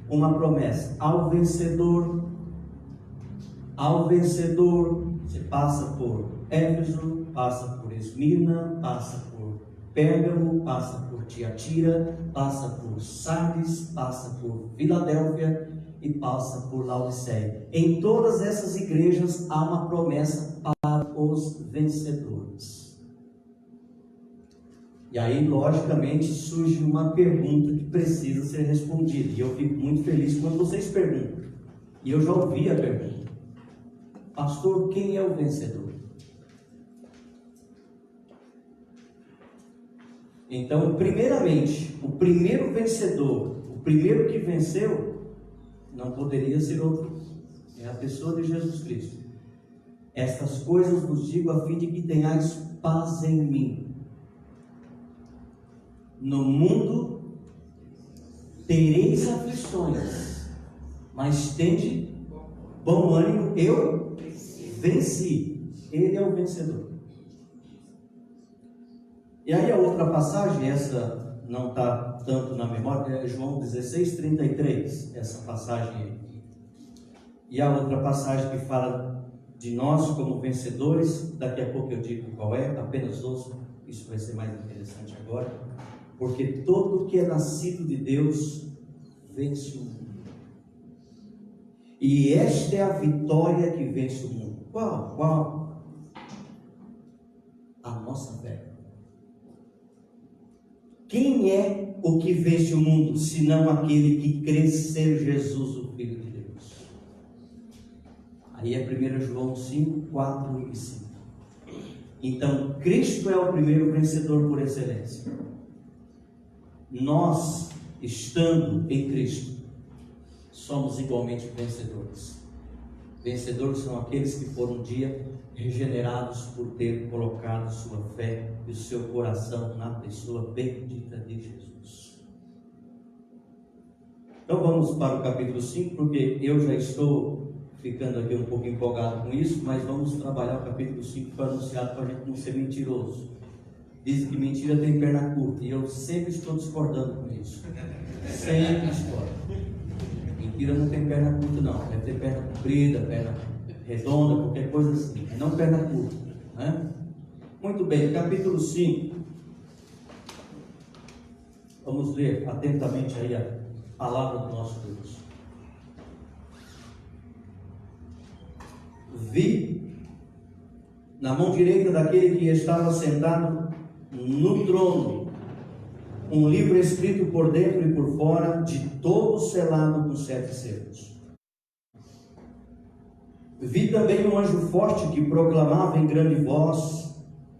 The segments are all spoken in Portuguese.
uma promessa: ao vencedor, você passa por Éfeso, passa por Esmirna, passa por Pérgamo, passa por Tiatira, passa por Sardes, passa por Filadélfia e passa por Laodiceia. Em todas essas igrejas há uma promessa para os vencedores. E aí, logicamente, surge uma pergunta que precisa ser respondida. E eu fico muito feliz quando vocês perguntam. E eu já ouvi a pergunta: pastor, quem é o vencedor? Então, primeiramente, o primeiro vencedor, o primeiro que venceu, não poderia ser outro. É a pessoa de Jesus Cristo. Estas coisas vos digo a fim de que tenhais paz em mim. No mundo tereis aflições, mas tende bom ânimo, eu venci. Ele é o vencedor. E aí a outra passagem, essa não está tanto na memória, é João 16:33, essa passagem aí. E a outra passagem que fala de nós como vencedores, daqui a pouco eu digo qual é, apenas ouçam, isso vai ser mais interessante agora. Porque todo que é nascido de Deus vence o mundo. E esta é a vitória que vence o mundo. Qual? A nossa fé. Quem é o que vence o mundo, senão aquele que crê ser Jesus, o Filho de Deus? Aí é 1 João 5, 4 e 5. Então, Cristo é o primeiro vencedor por excelência. Nós, estando em Cristo, somos igualmente vencedores. Vencedores são aqueles que foram um dia regenerados por ter colocado sua fé e o seu coração na pessoa bendita de Jesus. Então vamos para o capítulo 5, porque eu já estou ficando aqui um pouco empolgado com isso, mas vamos trabalhar o capítulo 5 para anunciar para a gente não ser mentiroso. Dizem que mentira tem perna curta, e eu sempre estou discordando com isso. Sempre discordo. Mentira não tem perna curta, não. Deve ter perna comprida, perna redonda, qualquer coisa assim. Não perna curta, né? Muito bem, capítulo 5. Vamos ler atentamente aí a palavra do nosso Deus. Vi na mão direita daquele que estava sentado no trono um livro escrito por dentro e por fora, de todo selado com 7 selos. Vi também um anjo forte que proclamava em grande voz: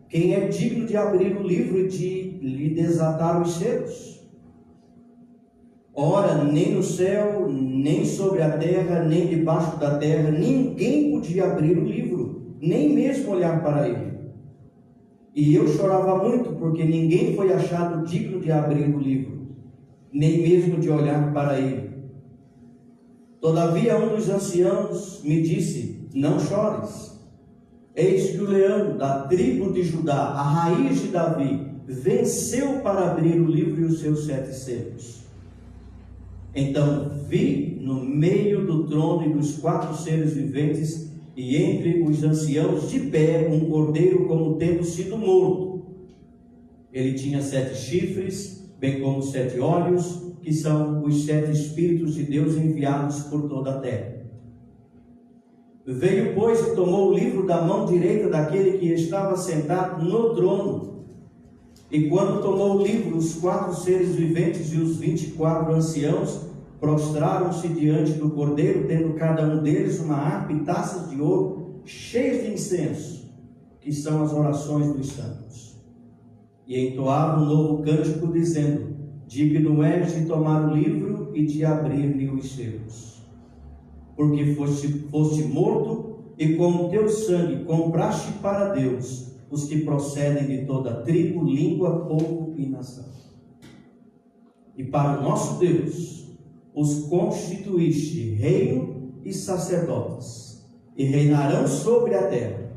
quem é digno de abrir o livro e de lhe desatar os selos? Ora, nem no céu, nem sobre a terra, nem debaixo da terra, ninguém podia abrir o livro, nem mesmo olhar para ele. E eu chorava muito, porque ninguém foi achado digno de abrir o livro, nem mesmo de olhar para ele. Todavia um dos anciãos me disse: não chores. Eis que o leão da tribo de Judá, a raiz de Davi, venceu para abrir o livro e os seus 7 selos. Então vi no meio do trono e dos 4 seres viventes, e entre os anciãos de pé, um cordeiro como tendo sido morto. Ele tinha 7 chifres, bem como 7 olhos, que são os 7 Espíritos de Deus enviados por toda a terra. Veio, pois, e tomou o livro da mão direita daquele que estava sentado no trono. E quando tomou o livro, os 4 seres viventes e os 24 anciãos prostraram-se diante do cordeiro, tendo cada um deles uma harpa e taças de ouro cheias de incenso, que são as orações dos santos. E entoavam um novo cântico, dizendo: digno és de tomar o livro e de abrir-lhe os selos. Porque foste morto, e com o teu sangue compraste para Deus os que procedem de toda tribo, língua, povo e nação. E para o nosso Deus os constituíste reino e sacerdotes, e reinarão sobre a terra.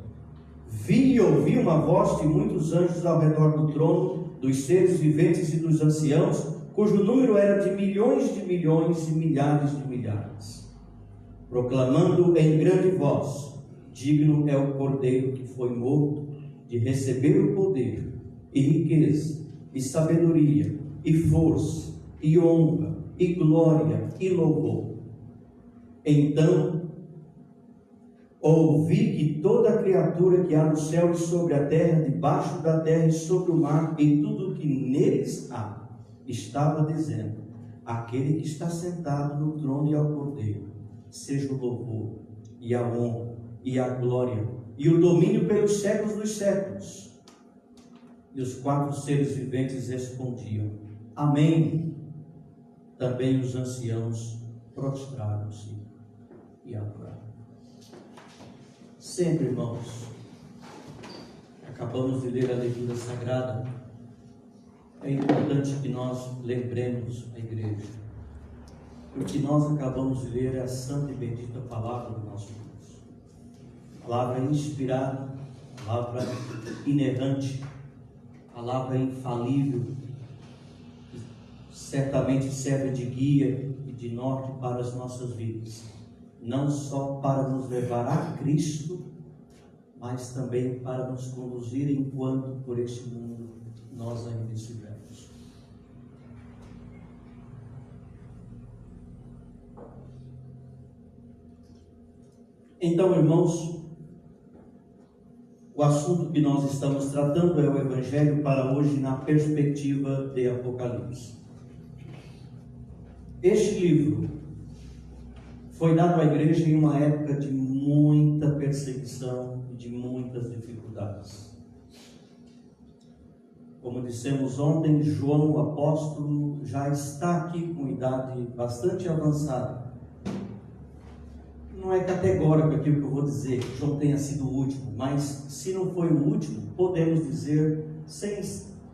Vi e ouvi uma voz de muitos anjos ao redor do trono, dos seres viventes e dos anciãos, cujo número era de milhões e milhares de milhares, proclamando em grande voz: digno é o Cordeiro que foi morto de receber o poder, e riqueza, e sabedoria, e força, e honra, e glória, e louvor. Então ouvi que toda criatura que há no céu e sobre a terra, debaixo da terra e sobre o mar, e tudo que neles há, estava dizendo: aquele que está sentado no trono e ao Cordeiro, seja o louvor, e a honra, e a glória, e o domínio pelos séculos dos séculos. E os 4 seres viventes respondiam: amém. Também os anciãos prostraram-se e adoraram. Sempre, irmãos, acabamos de ler a leitura sagrada, é importante que nós lembremos a igreja. O que nós acabamos de ler é a santa e bendita palavra do nosso Deus. Palavra inspirada, palavra inerrante, palavra infalível, que certamente serve de guia e de norte para as nossas vidas. Não só para nos levar a Cristo, mas também para nos conduzir enquanto por este mundo nós ainda estivermos. Então, irmãos, o assunto que nós estamos tratando é o Evangelho para hoje na perspectiva de Apocalipse. Este livro foi dado à igreja em uma época de muita perseguição e de muitas dificuldades. Como dissemos ontem, João, o apóstolo, já está aqui com idade bastante avançada. Não é categórico aquilo que eu vou dizer, que João tenha sido o último, mas se não foi o último, podemos dizer, sem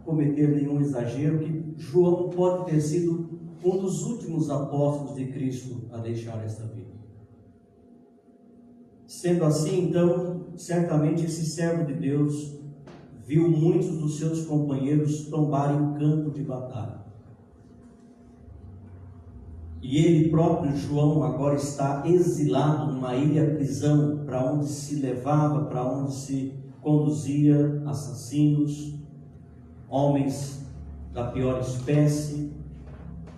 cometer nenhum exagero, que João pode ter sido um dos últimos apóstolos de Cristo a deixar esta vida. Sendo assim, então, certamente esse servo de Deus viu muitos dos seus companheiros tombarem em campo de batalha. E ele próprio, João, agora está exilado numa ilha-prisão, para onde se levava, para onde se conduzia assassinos, homens da pior espécie,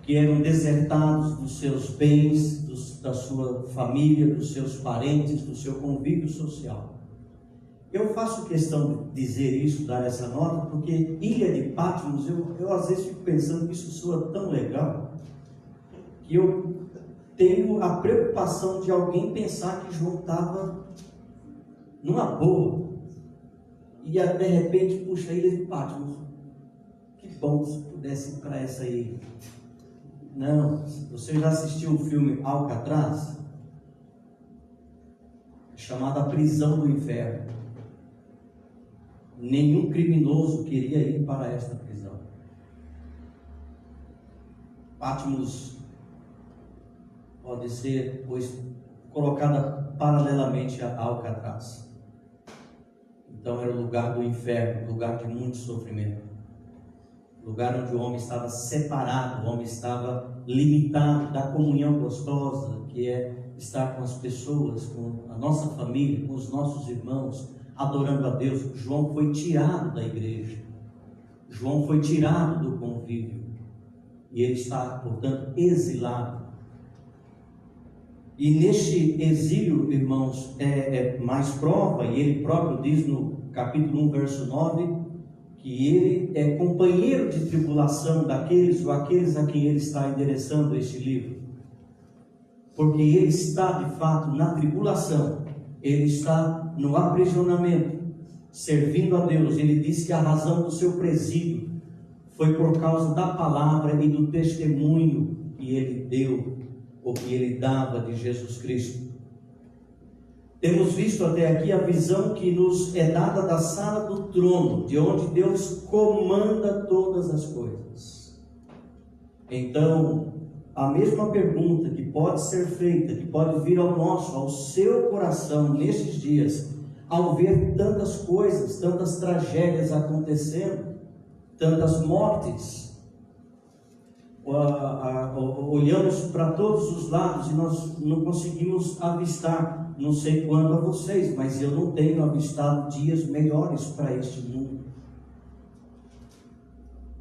que eram desertados dos seus bens, da sua família, dos seus parentes, do seu convívio social. Eu faço questão de dizer isso, dar essa nota, porque Ilha de Patmos, eu às vezes fico pensando que isso soa tão legal, que eu tenho a preocupação de alguém pensar que João estava numa boa, e de repente, puxa, a Ilha de Patmos, que bom se pudesse ir para essa ilha. Não, você já assistiu o filme Alcatraz? Chamada Prisão do Inferno. Nenhum criminoso queria ir para esta prisão. Patmos pode ser, pois, colocada paralelamente a Alcatraz. Então era o lugar do inferno, lugar de muito sofrimento. Lugar onde o homem estava separado, o homem estava limitado da comunhão gostosa, que é estar com as pessoas, com a nossa família, com os nossos irmãos, adorando a Deus. João foi tirado da igreja, João foi tirado do convívio, e ele está, portanto, exilado. E neste exílio, irmãos, é mais prova, e ele próprio diz no capítulo 1, verso 9, que ele é companheiro de tribulação daqueles ou aqueles a quem ele está endereçando este livro, porque ele está de fato na tribulação, ele está no aprisionamento, servindo a Deus. Ele diz que a razão do seu presídio foi por causa da palavra e do testemunho que ele deu, ou que ele dava de Jesus Cristo. Temos visto até aqui a visão que nos é dada da sala do trono, de onde Deus comanda todas as coisas. Então, a mesma pergunta que pode ser feita, que pode vir ao seu coração nestes dias, ao ver tantas coisas, tantas tragédias acontecendo, tantas mortes, olhamos para todos os lados e nós não conseguimos avistar. Não sei quanto a vocês, mas eu não tenho avistado dias melhores para este mundo.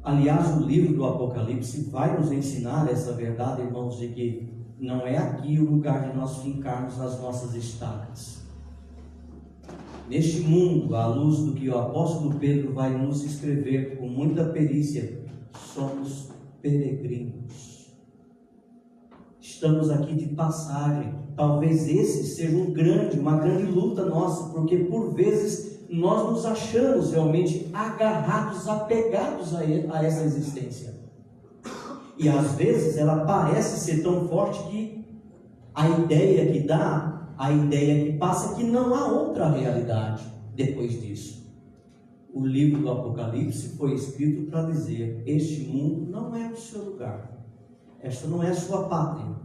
Aliás, o livro do Apocalipse vai nos ensinar essa verdade, irmãos, de que não é aqui o lugar de nós fincarmos as nossas estacas. Neste mundo, à luz do que o apóstolo Pedro vai nos escrever com muita perícia, somos peregrinos. Estamos aqui de passagem. Talvez esse seja uma grande luta nossa, porque por vezes nós nos achamos realmente agarrados, apegados a essa existência. E às vezes ela parece ser tão forte que a ideia que dá, a ideia que passa, é que não há outra realidade depois disso. O livro do Apocalipse foi escrito para dizer: este mundo não é o seu lugar, esta não é a sua pátria.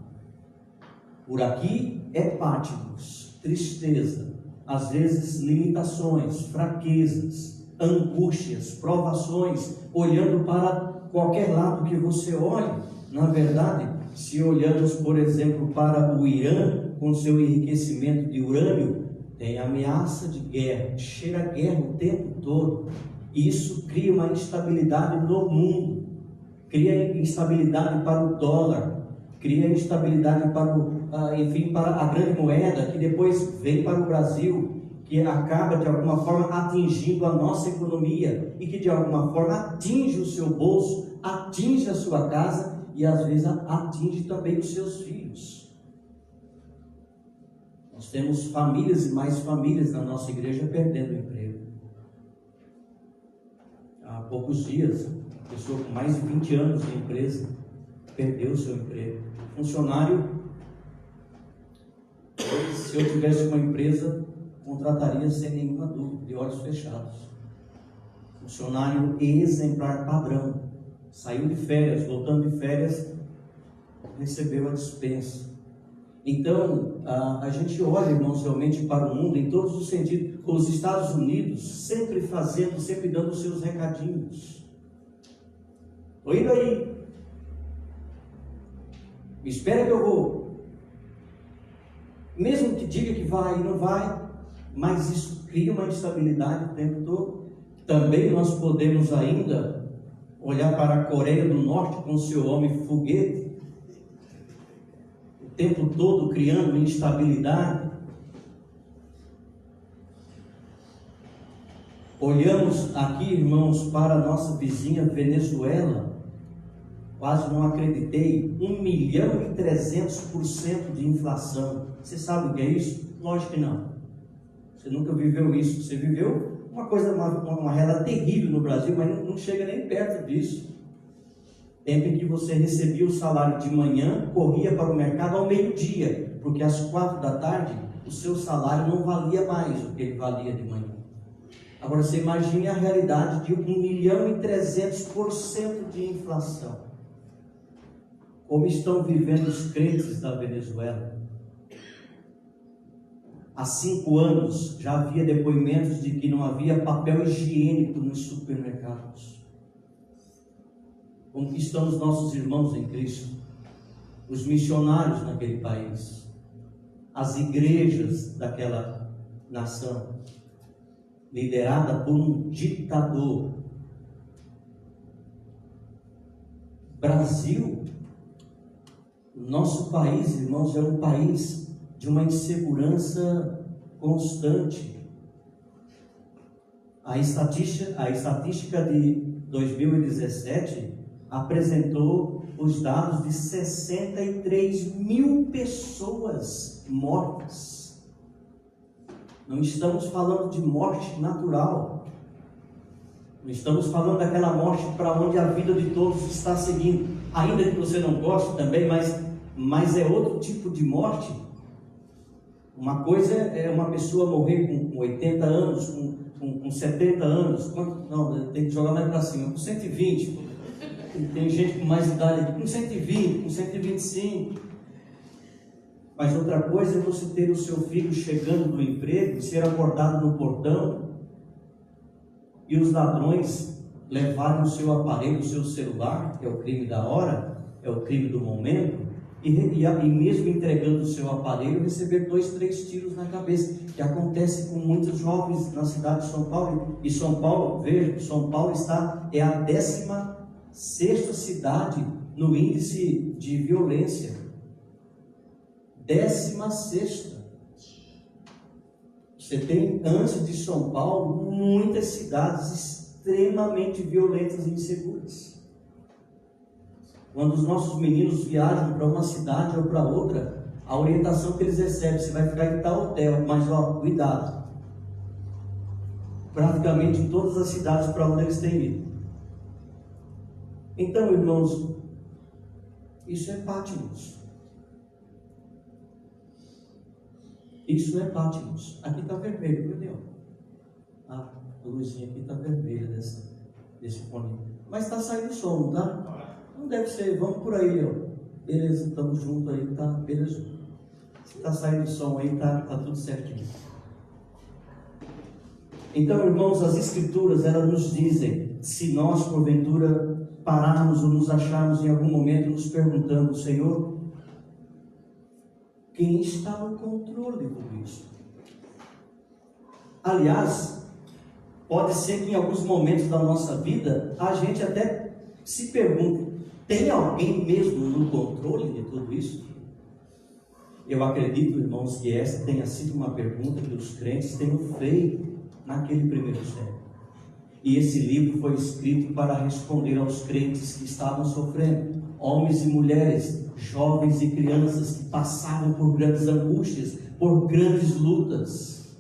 Por aqui é Patmos, tristeza, às vezes limitações, fraquezas, angústias, provações, olhando para qualquer lado que você olhe. Na verdade, se olhamos, por exemplo, para o Irã, com seu enriquecimento de urânio, tem ameaça de guerra, cheira a guerra o tempo todo. E isso cria uma instabilidade no mundo, cria instabilidade para o dólar, cria instabilidade para a grande moeda, que depois vem para o Brasil, que acaba de alguma forma atingindo a nossa economia e que de alguma forma atinge o seu bolso, atinge a sua casa e às vezes atinge também os seus filhos. Nós temos famílias e mais famílias na nossa igreja perdendo o emprego. Há poucos dias, uma pessoa com mais de 20 anos de empresa perdeu o seu emprego. Funcionário, se eu tivesse uma empresa, contrataria sem nenhuma dúvida, de olhos fechados. Funcionário exemplar padrão, saiu de férias, voltando de férias, recebeu a dispensa. Então, a gente olha, irmãos, realmente para o mundo em todos os sentidos. Os Estados Unidos sempre dando os seus recadinhos. Estou indo aí. Espera que eu vou. Mesmo que diga que vai, não vai, mas isso cria uma instabilidade o tempo todo. Também nós podemos ainda olhar para a Coreia do Norte com seu homem foguete, o tempo todo criando instabilidade. Olhamos aqui, irmãos, para a nossa vizinha Venezuela, quase não acreditei, 1.300% de inflação. Você sabe o que é isso? Lógico que não. Você nunca viveu isso. Você viveu uma coisa, uma realidade terrível no Brasil, mas não chega nem perto disso. Tempo em que você recebia o salário de manhã, corria para o mercado ao meio-dia, porque às 4 da tarde o seu salário não valia mais o que ele valia de manhã. Agora você imagine a realidade de 1.300% de inflação. Como estão vivendo os crentes da Venezuela? Há 5 anos já havia depoimentos de que não havia papel higiênico nos supermercados. Como que estão os nossos irmãos em Cristo? Os missionários naquele país, as igrejas daquela nação, liderada por um ditador. Brasil, nosso país, irmãos, é um país de uma insegurança constante. A estatística de 2017 apresentou os dados de 63 mil pessoas mortas. Não estamos falando de morte natural. Não estamos falando daquela morte para onde a vida de todos está seguindo. Ainda que você não goste também, mas é outro tipo de morte. Uma coisa é uma pessoa morrer com 80 anos, com 70 anos. Não, tem que jogar mais para cima. Com 120. Tem gente com mais idade, com 120, com 125. Mas outra coisa é você ter o seu filho chegando do emprego, ser acordado no portão e os ladrões levarem o seu aparelho, o seu celular, que é o crime da hora, é o crime do momento, e mesmo entregando o seu aparelho, receber 2, 3 tiros na cabeça, que acontece com muitos jovens na cidade de São Paulo. E São Paulo, veja, São Paulo é a 16ª cidade no índice de violência. 16ª. Você tem, antes de São Paulo, muitas cidades extremamente violentas e inseguras. Quando os nossos meninos viajam para uma cidade ou para outra, a orientação que eles recebem: você vai ficar em tal hotel, mas cuidado. Praticamente em todas as cidades para onde eles têm ido. Então, irmãos, isso é Patmos. Isso é Patmos. Aqui está vermelho, entendeu? A luzinha aqui está vermelha desse fone. Mas está saindo som, tá? Não deve ser, vamos por aí, ó. Beleza, estamos juntos aí, tá? Beleza. Se está saindo som aí, tá tudo certinho. Então, irmãos, as Escrituras, elas nos dizem, se nós, porventura, pararmos ou nos acharmos em algum momento nos perguntando: Senhor, quem está no controle de tudo isso? Aliás, pode ser que em alguns momentos da nossa vida, a gente até se pergunte: tem alguém mesmo no controle de tudo isso? Eu acredito, irmãos, que essa tenha sido uma pergunta que os crentes tenham feito naquele primeiro século. E esse livro foi escrito para responder aos crentes que estavam sofrendo, homens e mulheres, jovens e crianças que passavam por grandes angústias, por grandes lutas.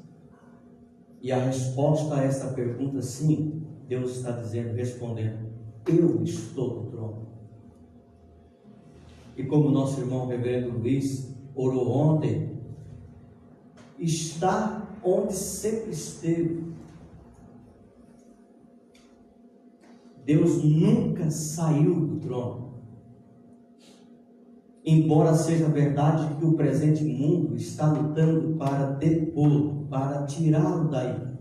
E a resposta a essa pergunta, sim, Deus está dizendo, respondendo: eu estou no trono. E como nosso irmão reverendo Luiz orou ontem, está onde sempre esteve. Deus nunca saiu do trono. Embora seja verdade que o presente mundo está lutando para depô-lo, para tirá-lo daí.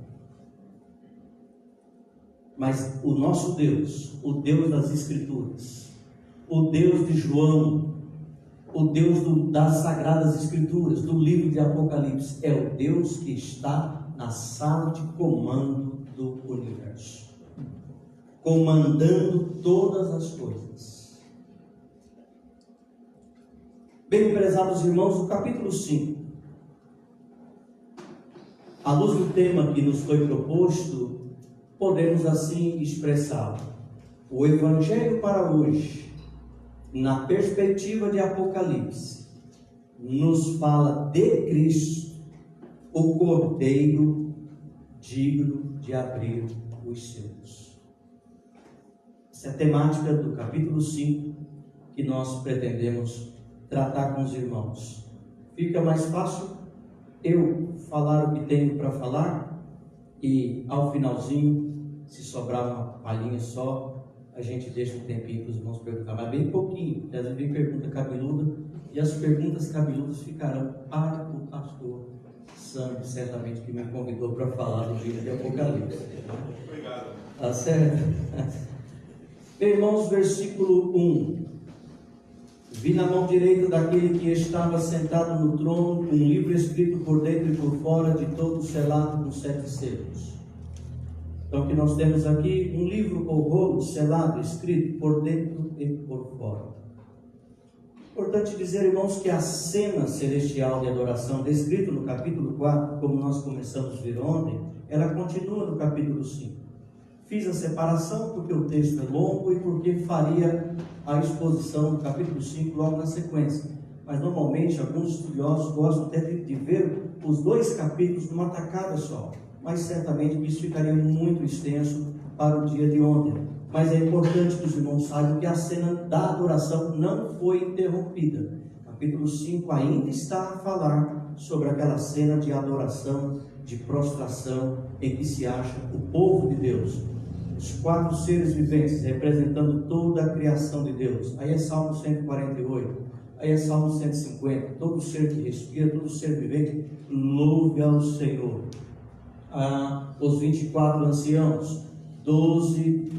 Mas o nosso Deus, o Deus das Escrituras, o Deus de João, o Deus das Sagradas Escrituras, do livro de Apocalipse, é o Deus que está na sala de comando do universo, comandando todas as coisas. Bem, prezados irmãos, o capítulo 5, à luz do tema que nos foi proposto, podemos assim expressá-lo. O Evangelho para hoje, na perspectiva de Apocalipse, nos fala de Cristo, o Cordeiro digno de abrir os selos. Essa é a temática do capítulo 5 que nós pretendemos tratar com os irmãos. Fica mais fácil eu falar o que tenho para falar e ao finalzinho, se sobrar uma palhinha só, a gente deixa um tempinho para os irmãos perguntar, mas bem pouquinho, porque às vezes vem pergunta cabeluda, e as perguntas cabeludas ficarão para o pastor Sandro, certamente, que me convidou para falar do livro de Apocalipse. Obrigado. Tá certo? Irmãos, versículo 1. Vi na mão direita daquele que estava sentado no trono um livro escrito por dentro e por fora, de todo selado com 7 selos. Então, que nós temos aqui um livro ou rolo selado, escrito por dentro e por fora. Importante dizer, irmãos, que a cena celestial de adoração, descrita no capítulo 4, como nós começamos a ver ontem, ela continua no capítulo 5. Fiz a separação porque o texto é longo e porque faria a exposição do capítulo 5 logo na sequência. Mas normalmente alguns estudiosos gostam até de ver os 2 capítulos numa tacada só. Mas certamente isso ficaria muito extenso para o dia de ontem. Mas é importante que os irmãos saibam que a cena da adoração não foi interrompida. Capítulo 5 ainda está a falar sobre aquela cena de adoração, de prostração, em que se acha o povo de Deus. Os 4 seres viventes representando toda a criação de Deus. Aí é Salmo 148, aí é Salmo 150. Todo ser que respira, todo ser vivente, louve ao Senhor. Os 24 anciãos, 12,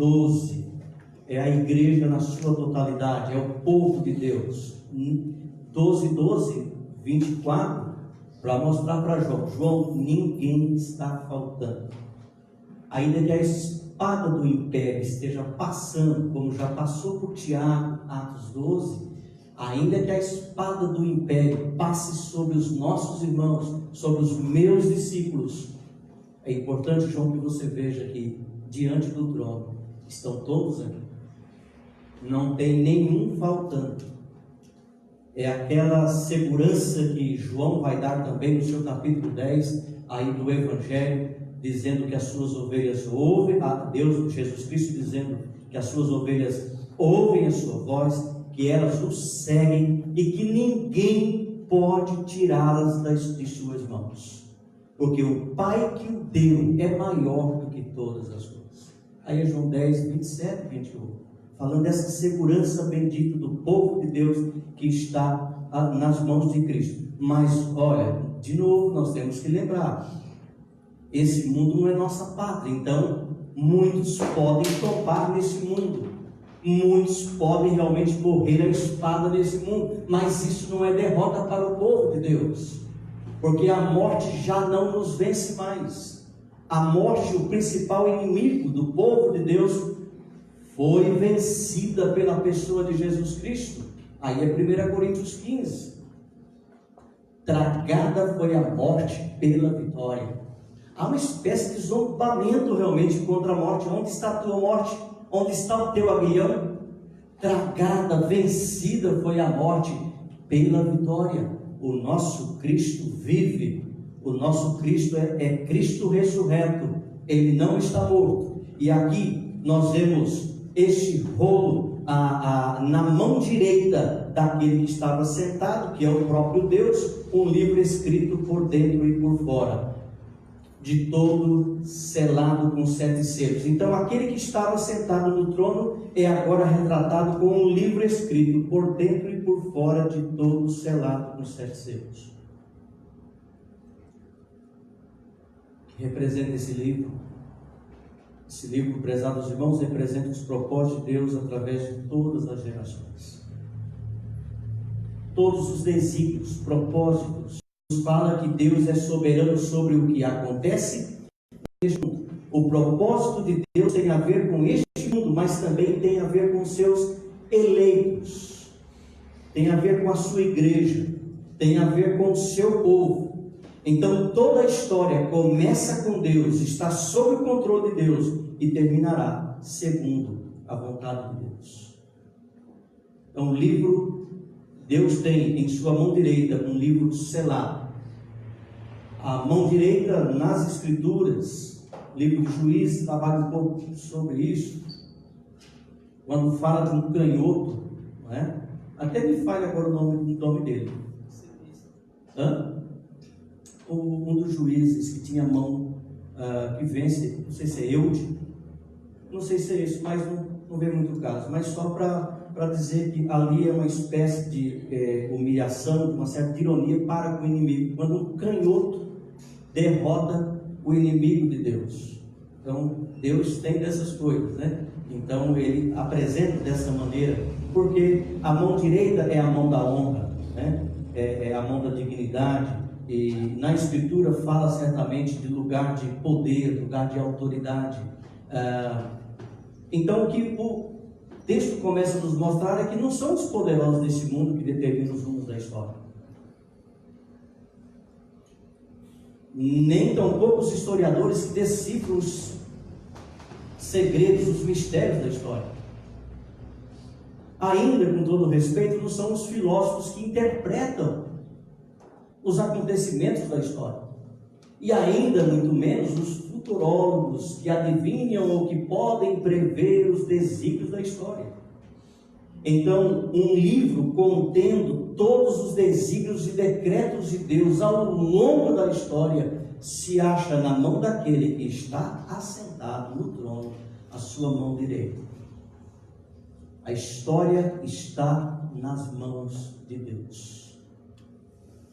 é a igreja na sua totalidade, é o povo de Deus. 24, para mostrar para João, ninguém está faltando. Ainda que a espada do império esteja passando, como já passou por Tiago, Atos 12, ainda que a espada do império passe sobre os nossos irmãos, sobre os meus discípulos, é importante, João, que você veja que diante do trono estão todos aqui, não tem nenhum faltando. É aquela segurança que João vai dar também no seu capítulo 10 aí do Evangelho, dizendo que as suas ovelhas ouvem, Deus, Jesus Cristo dizendo que as suas ovelhas ouvem a sua voz, que elas o seguem e que ninguém pode tirá-las de suas mãos, porque o Pai que o deu é maior do que todas as coisas. Aí é João 10, 27 e 21, falando dessa segurança bendita do povo de Deus que está nas mãos de Cristo. Mas olha, de novo nós temos que lembrar, esse mundo não é nossa pátria, então muitos podem topar nesse mundo, muitos podem realmente morrer a espada nesse mundo, mas isso não é derrota para o povo de Deus, porque a morte já não nos vence mais. A morte, o principal inimigo do povo de Deus, foi vencida pela pessoa de Jesus Cristo. Aí é 1 Coríntios 15, tragada foi a morte pela vitória. Há uma espécie de zombamento realmente contra a morte. Onde está a tua morte? Onde está o teu aguilhão? Tragada, vencida foi a morte pela vitória. O nosso Cristo vive, o nosso Cristo é Cristo ressurreto, ele não está morto. E aqui nós vemos este rolo na mão direita daquele que estava sentado, que é o próprio Deus, um livro escrito por dentro e por fora, de todo selado com 7 selos. Então aquele que estava sentado no trono é agora retratado com um livro escrito por dentro e por fora, de todo selado com 7 selos. Que representa esse livro? Esse livro, prezados irmãos, representa os propósitos de Deus através de todas as gerações. Todos os desígnios, propósitos. Fala que Deus é soberano sobre o que acontece. O propósito de Deus tem a ver com este mundo, mas também tem a ver com seus eleitos, tem a ver com a sua igreja, tem a ver com o seu povo. Então toda a história começa com Deus, está sob o controle de Deus e terminará segundo a vontade de Deus. Então o livro, Deus tem em sua mão direita um livro selado. A mão direita nas Escrituras, livro de Juízes trabalha um pouco sobre isso, quando fala de um canhoto, não é? Até me falha agora o nome dele. Um dos juízes que tinha mão que vence, não sei se é Eude, não sei se é isso, mas não vê muito caso, mas só para dizer que ali é uma espécie de humilhação, uma certa ironia para com o inimigo, quando um canhoto derrota o inimigo de Deus. Então Deus tem dessas coisas, né? Então ele apresenta dessa maneira, porque a mão direita é a mão da honra, né? É a mão da dignidade, e na Escritura fala certamente de lugar de poder, lugar de autoridade. Então o que o texto começa a nos mostrar é que não são os poderosos desse mundo que determinam os rumos da história, nem tampouco os historiadores que decifram os segredos, os mistérios da história. Ainda, com todo respeito, não são os filósofos que interpretam os acontecimentos da história, e ainda muito menos os futurólogos que adivinham ou que podem prever os desígnios da história. Então, um livro contendo todos os desígnios e decretos de Deus ao longo da história se acha na mão daquele que está assentado no trono, à sua mão direita. A história está nas mãos de Deus.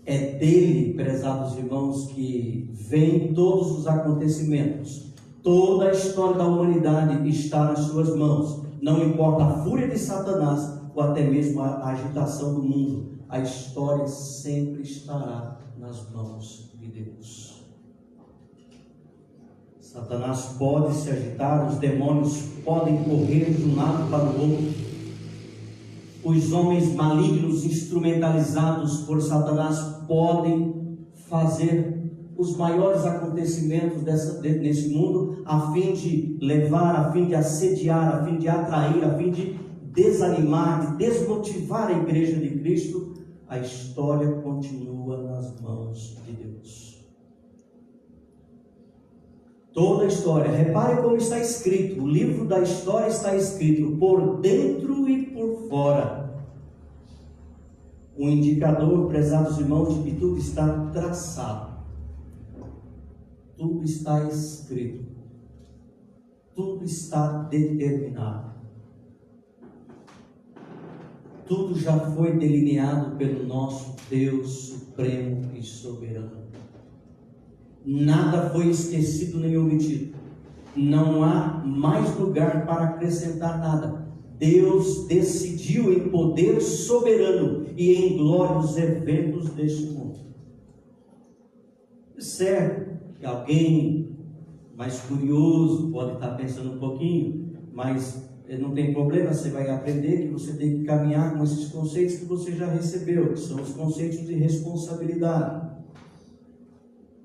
É dele, prezados irmãos, que vêm todos os acontecimentos. Toda a história da humanidade está nas suas mãos. não importa a fúria de Satanás ou até mesmo a agitação do mundo, a história sempre estará nas mãos de Deus. Satanás pode se agitar, os demônios podem correr de um lado para o outro, os homens malignos instrumentalizados por Satanás podem fazer os maiores acontecimentos nesse mundo, a fim de levar, a fim de assediar, a fim de atrair, a fim de desanimar, de desmotivar a igreja de Cristo. A história continua nas mãos de Deus. Toda a história, repare como está escrito, o livro da história está escrito por dentro e por fora. Um indicador, prezados irmãos, de que tudo está traçado. Tudo está escrito, tudo está determinado, tudo já foi delineado pelo nosso Deus supremo e soberano. Nada foi esquecido nem omitido, não há mais lugar para acrescentar nada. Deus decidiu em poder soberano e em glória os eventos deste mundo. Certo que alguém mais curioso pode estar pensando um pouquinho, mas não tem problema, você vai aprender que você tem que caminhar com esses conceitos que você já recebeu, que são os conceitos de responsabilidade.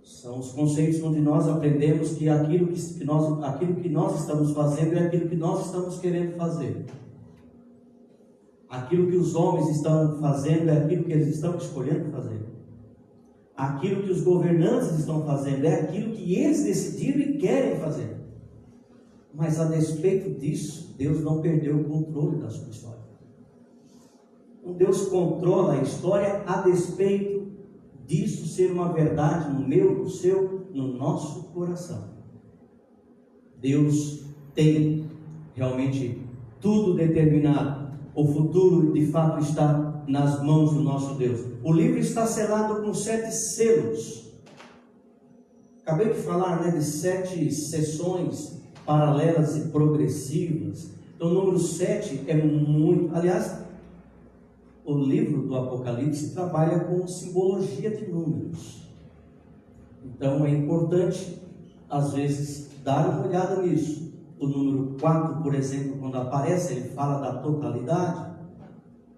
São os conceitos onde nós aprendemos que aquilo que nós estamos fazendo é aquilo que nós estamos querendo fazer. Aquilo que os homens estão fazendo é aquilo que eles estão escolhendo fazer. Aquilo que os governantes estão fazendo é aquilo que eles decidiram e querem fazer. Mas a despeito disso, Deus não perdeu o controle da sua história. Deus controla a história a despeito disso ser uma verdade no meu, no seu, no nosso coração. Deus tem realmente tudo determinado. O futuro de fato está nas mãos do nosso Deus. O livro está selado com 7 selos. Acabei de falar, de 7 sessões paralelas e progressivas. Então o número 7 é muito... Aliás, o livro do Apocalipse trabalha com simbologia de números. Então é importante, às vezes, dar uma olhada nisso. O número 4, por exemplo, quando aparece, ele fala da totalidade.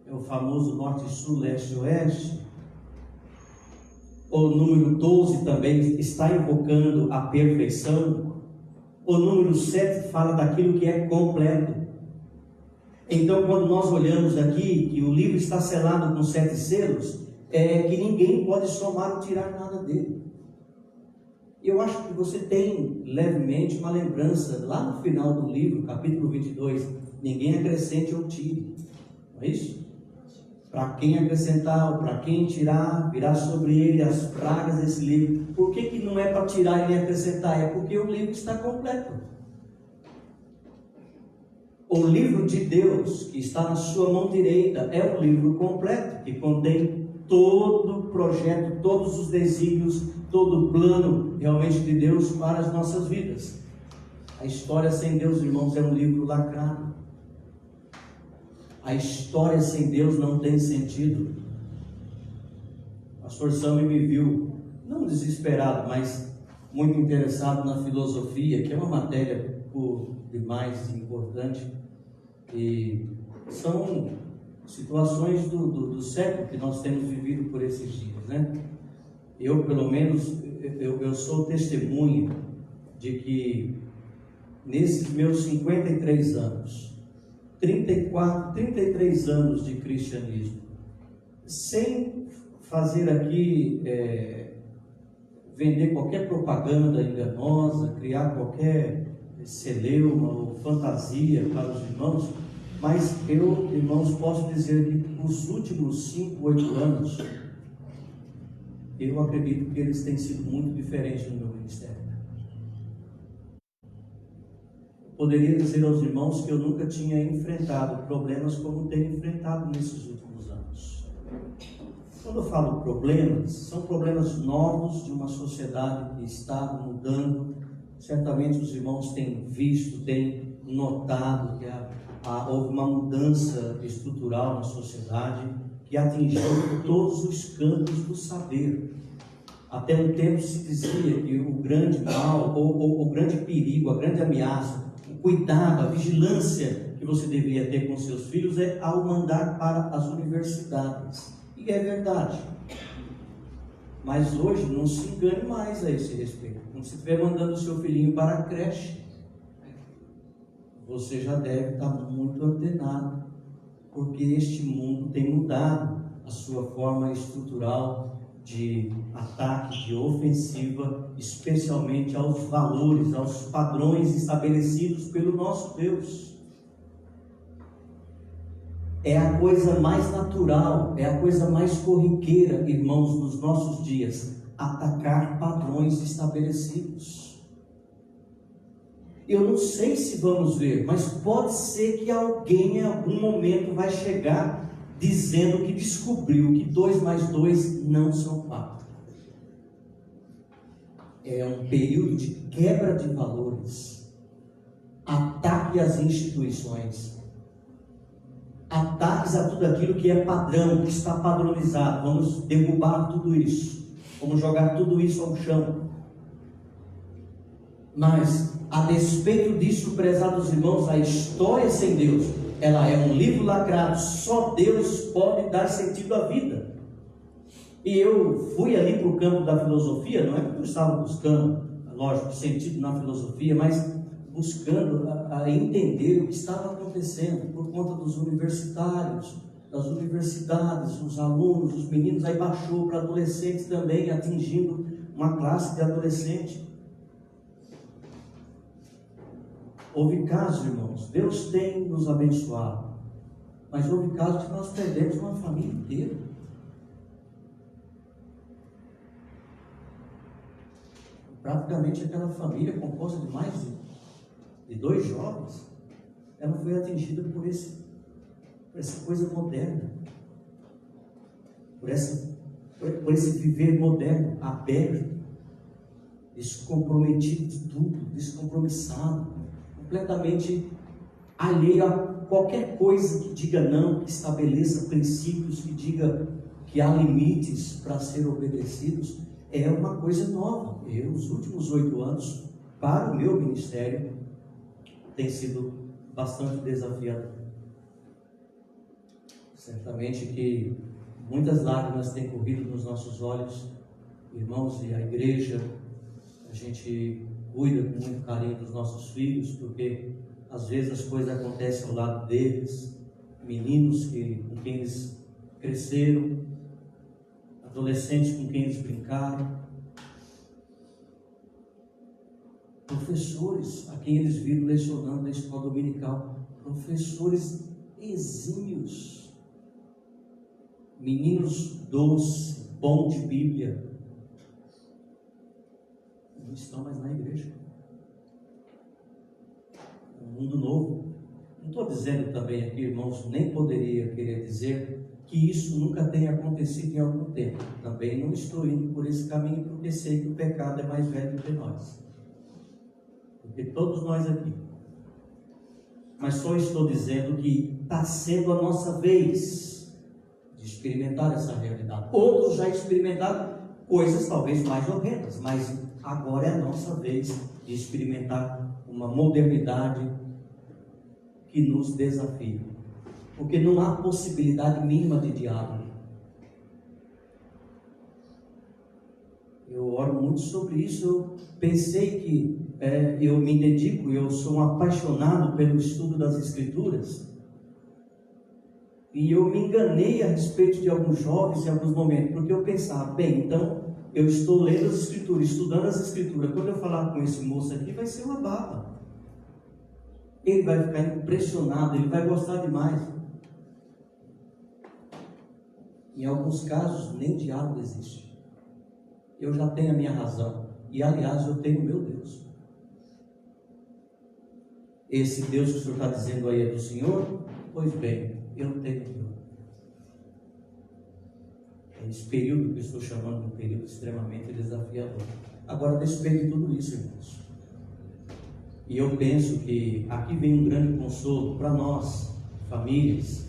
É o famoso norte, sul, leste e oeste. O número 12 também está invocando a perfeição. O número 7 fala daquilo que é completo. Então, quando nós olhamos aqui que o livro está selado com 7 selos, é que ninguém pode somar ou tirar nada dele. Eu acho que você tem levemente uma lembrança lá no final do livro, capítulo 22, ninguém acrescente ou tire, não é isso? Para quem acrescentar ou para quem tirar, virá sobre ele as pragas desse livro. Por que não é para tirar e nem acrescentar? É porque o livro está completo. O livro de Deus, que está na sua mão direita, é um livro completo, que contém todo o projeto, todos os desígnios, todo o plano realmente de Deus para as nossas vidas. A história sem Deus, irmãos, é um livro lacrado. A história sem Deus não tem sentido. O pastor Sami me viu, não desesperado, mas muito interessado na filosofia, que é uma matéria por demais importante, e são situações do século que nós temos vivido por esses dias, Eu, pelo menos, eu sou testemunha de que nesses meus 53 anos, 33 anos de cristianismo, sem fazer aqui vender qualquer propaganda enganosa, criar qualquer celeuma ou fantasia para os irmãos, mas eu, irmãos, posso dizer que os últimos 5, 8 anos, eu acredito que eles têm sido muito diferentes no meu ministério. Poderia dizer aos irmãos que eu nunca tinha enfrentado problemas como tenho enfrentado nesses últimos anos. Quando eu falo problemas, são problemas novos de uma sociedade que está mudando. Certamente os irmãos têm visto, têm notado que houve uma mudança estrutural na sociedade que atingiu todos os campos do saber. Até um tempo se dizia que o grande mal, ou o grande perigo, a grande ameaça, o cuidado, a vigilância que você deveria ter com seus filhos é ao mandar para as universidades. E é verdade. Mas hoje não se engane mais a esse respeito. Quando você estiver mandando o seu filhinho para a creche, você já deve estar muito antenado, porque este mundo tem mudado a sua forma estrutural de ataque, de ofensiva, especialmente aos valores, aos padrões estabelecidos pelo nosso Deus. É a coisa mais natural, é a coisa mais corriqueira, irmãos, nos nossos dias, atacar padrões estabelecidos. Eu não sei se vamos ver, mas pode ser que alguém em algum momento vai chegar dizendo que descobriu que 2 mais 2 não são 4. É um período de quebra de valores, ataque às instituições, ataques a tudo aquilo que é padrão, que está padronizado. Vamos derrubar tudo isso, vamos jogar tudo isso ao chão. Mas, a despeito disso, prezados irmãos, a história sem Deus, ela é um livro lacrado. Só Deus pode dar sentido à vida. E eu fui ali para o campo da filosofia, não é porque eu estava buscando, lógico, sentido na filosofia, mas buscando a entender o que estava acontecendo por conta dos universitários, das universidades, os alunos, os meninos. Aí baixou para adolescentes também, atingindo uma classe de adolescente. Houve casos, irmãos, Deus tem nos abençoado, mas houve casos que nós perdemos uma família inteira. Praticamente aquela família composta de mais de 2 jovens, ela foi atingida por essa coisa moderna, por esse viver moderno, aberto, descomprometido de tudo, descompromissado, completamente alheio a qualquer coisa que diga não, que estabeleça princípios, que diga que há limites para ser obedecidos. É uma coisa nova. Os últimos 8 anos, para o meu ministério, tem sido bastante desafiador. Certamente que muitas lágrimas têm corrido nos nossos olhos, irmãos, e a igreja, a gente cuida com muito carinho dos nossos filhos, porque às vezes as coisas acontecem ao lado deles, meninos com quem eles cresceram, adolescentes com quem eles brincaram, professores a quem eles viram lecionando na escola dominical, professores exímios, meninos doces, bons de Bíblia, não estão mais na igreja. Um mundo novo. Não estou dizendo também aqui, irmãos, nem poderia querer dizer que isso nunca tenha acontecido em algum tempo. Também não estou indo por esse caminho, porque sei que o pecado é mais velho do que nós, porque todos nós aqui. Mas só estou dizendo que está sendo a nossa vez de experimentar essa realidade. Outros já experimentaram coisas talvez mais horrendas, mas agora é a nossa vez de experimentar uma modernidade que nos desafia, porque não há possibilidade mínima de diálogo. Eu oro muito sobre isso. Eu pensei que eu me dedico, eu sou um apaixonado pelo estudo das Escrituras, e eu me enganei a respeito de alguns jovens em alguns momentos, porque eu pensava, bem, então eu estou lendo as Escrituras, estudando as Escrituras, quando eu falar com esse moço aqui vai ser uma baba, ele vai ficar impressionado, ele vai gostar demais. Em alguns casos nem diálogo existe. Eu já tenho a minha razão, e aliás eu tenho o meu Deus. Esse Deus que o Senhor está dizendo aí é do Senhor? Pois bem, eu tenho o meu. É esse período que eu estou chamando de um período extremamente desafiador. Agora, a despeito de tudo isso, irmãos, E eu penso que aqui vem um grande consolo para nós, famílias,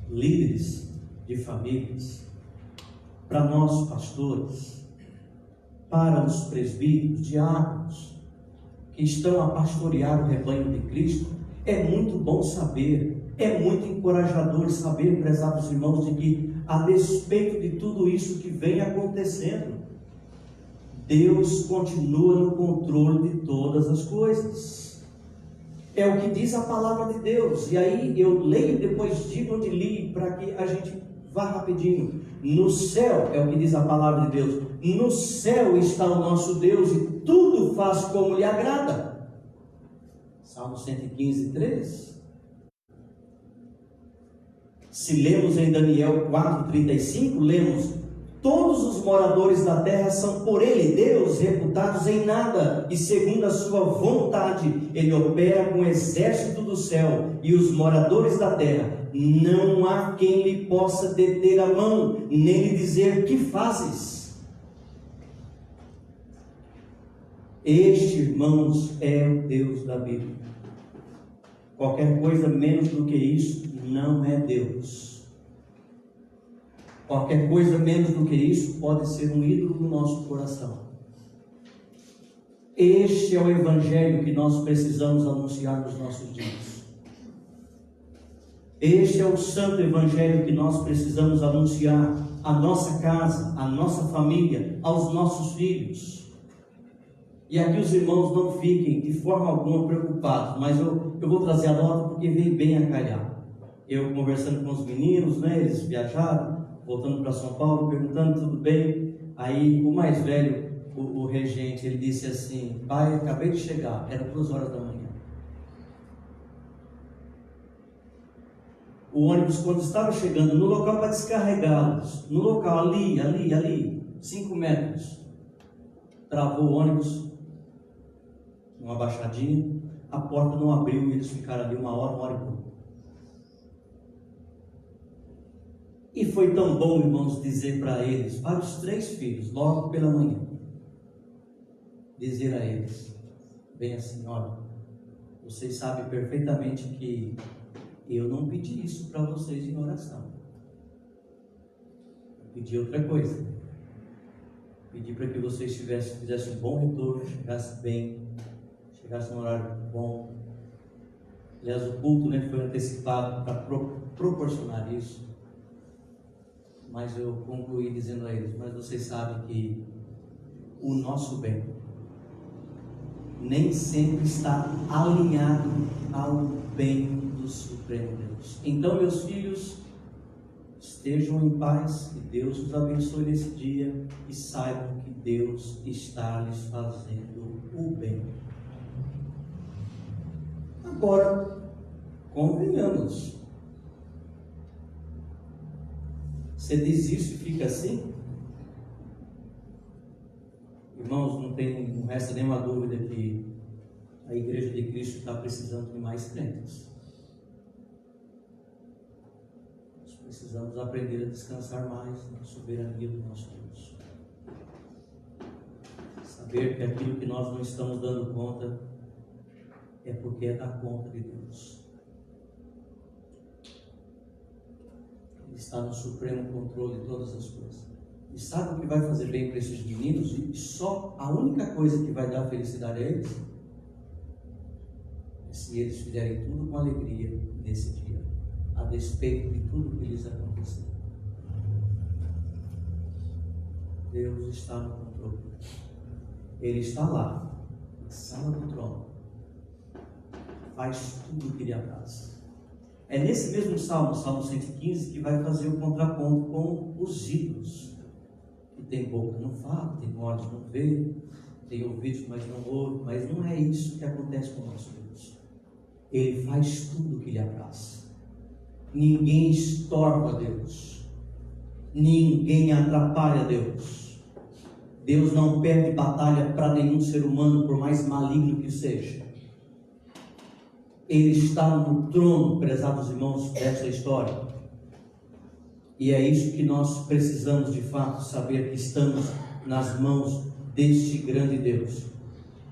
líderes de famílias, para nós, pastores, para os presbíteros, diáconos, que estão a pastorear o rebanho de Cristo. É muito bom saber, é muito encorajador saber, prezados irmãos, de que, a despeito de tudo isso que vem acontecendo, Deus continua no controle de todas as coisas. É o que diz a palavra de Deus. E aí eu leio, depois digo onde li, para que a gente vá rapidinho. No céu, é o que diz a palavra de Deus, no céu está o nosso Deus e tudo faz como lhe agrada. Salmo 115, 3. Se lemos em Daniel 4,35, lemos: todos os moradores da terra são por ele, Deus, reputados em nada, e segundo a sua vontade, ele opera com o exército do céu e os moradores da terra. Não há quem lhe possa deter a mão, nem lhe dizer: que fazes? Este, irmãos, é o Deus da Bíblia. Qualquer coisa menos do que isso não é Deus. Qualquer coisa menos do que isso pode ser um ídolo no nosso coração. Este é o Evangelho que nós precisamos anunciar nos nossos dias. Este é o santo Evangelho que nós precisamos anunciar à nossa casa, à nossa família, aos nossos filhos. E aqui os irmãos não fiquem de forma alguma preocupados, mas eu vou trazer a nota porque veio bem a calhar. Eu conversando com os meninos, né, eles viajaram, voltando para São Paulo, perguntando tudo bem. Aí o mais velho, o regente, ele disse assim: pai, acabei de chegar, era 2 horas da manhã. O ônibus, quando estava chegando no local para descarregá-los, no local ali, 5 metros, travou o ônibus, uma baixadinha, a porta não abriu e eles ficaram ali 1 hora e pouco. E foi tão bom, irmãos, dizer para eles, para os 3 filhos, logo pela manhã, dizer a eles, bem assim: olha, vocês sabem perfeitamente que eu não pedi isso para vocês em oração. Eu pedi outra coisa. Pedi para que vocês fizessem um bom retorno, chegassem bem, chegassem no horário bom. Aliás, o culto, né, foi antecipado para proporcionar isso. Mas eu concluí dizendo a eles: mas vocês sabem que o nosso bem nem sempre está alinhado ao bem do Supremo Deus. Então, meus filhos, estejam em paz, que Deus os abençoe nesse dia e saibam que Deus está lhes fazendo o bem. Agora, convenhamos. Você diz isso e fica assim? Irmãos, não resta nenhuma dúvida que a Igreja de Cristo está precisando de mais crentes. Nós precisamos aprender a descansar mais na soberania do nosso Deus. Saber que aquilo que nós não estamos dando conta é porque é da conta de Deus. Ele está no supremo controle de todas as coisas. E sabe o que vai fazer bem para esses meninos? E só a única coisa que vai dar felicidade a eles é se eles fizerem tudo com alegria nesse dia, a despeito de tudo que lhes aconteceu. Deus está no controle. Ele está lá, na sala do trono. Faz tudo o que lhe apraz. É nesse mesmo salmo, Salmo 115, que vai fazer o contraponto com os ídolos. Que tem boca, não fala, tem olhos, não vê, tem ouvidos, mas não ouve. Mas não é isso que acontece com o nosso Deus. Ele faz tudo o que lhe apraz. Ninguém estorva Deus. Ninguém atrapalha Deus. Deus não perde batalha para nenhum ser humano, por mais maligno que seja. Ele está no trono, prezados irmãos, dessa história. E é isso que nós precisamos de fato saber, que estamos nas mãos deste grande Deus.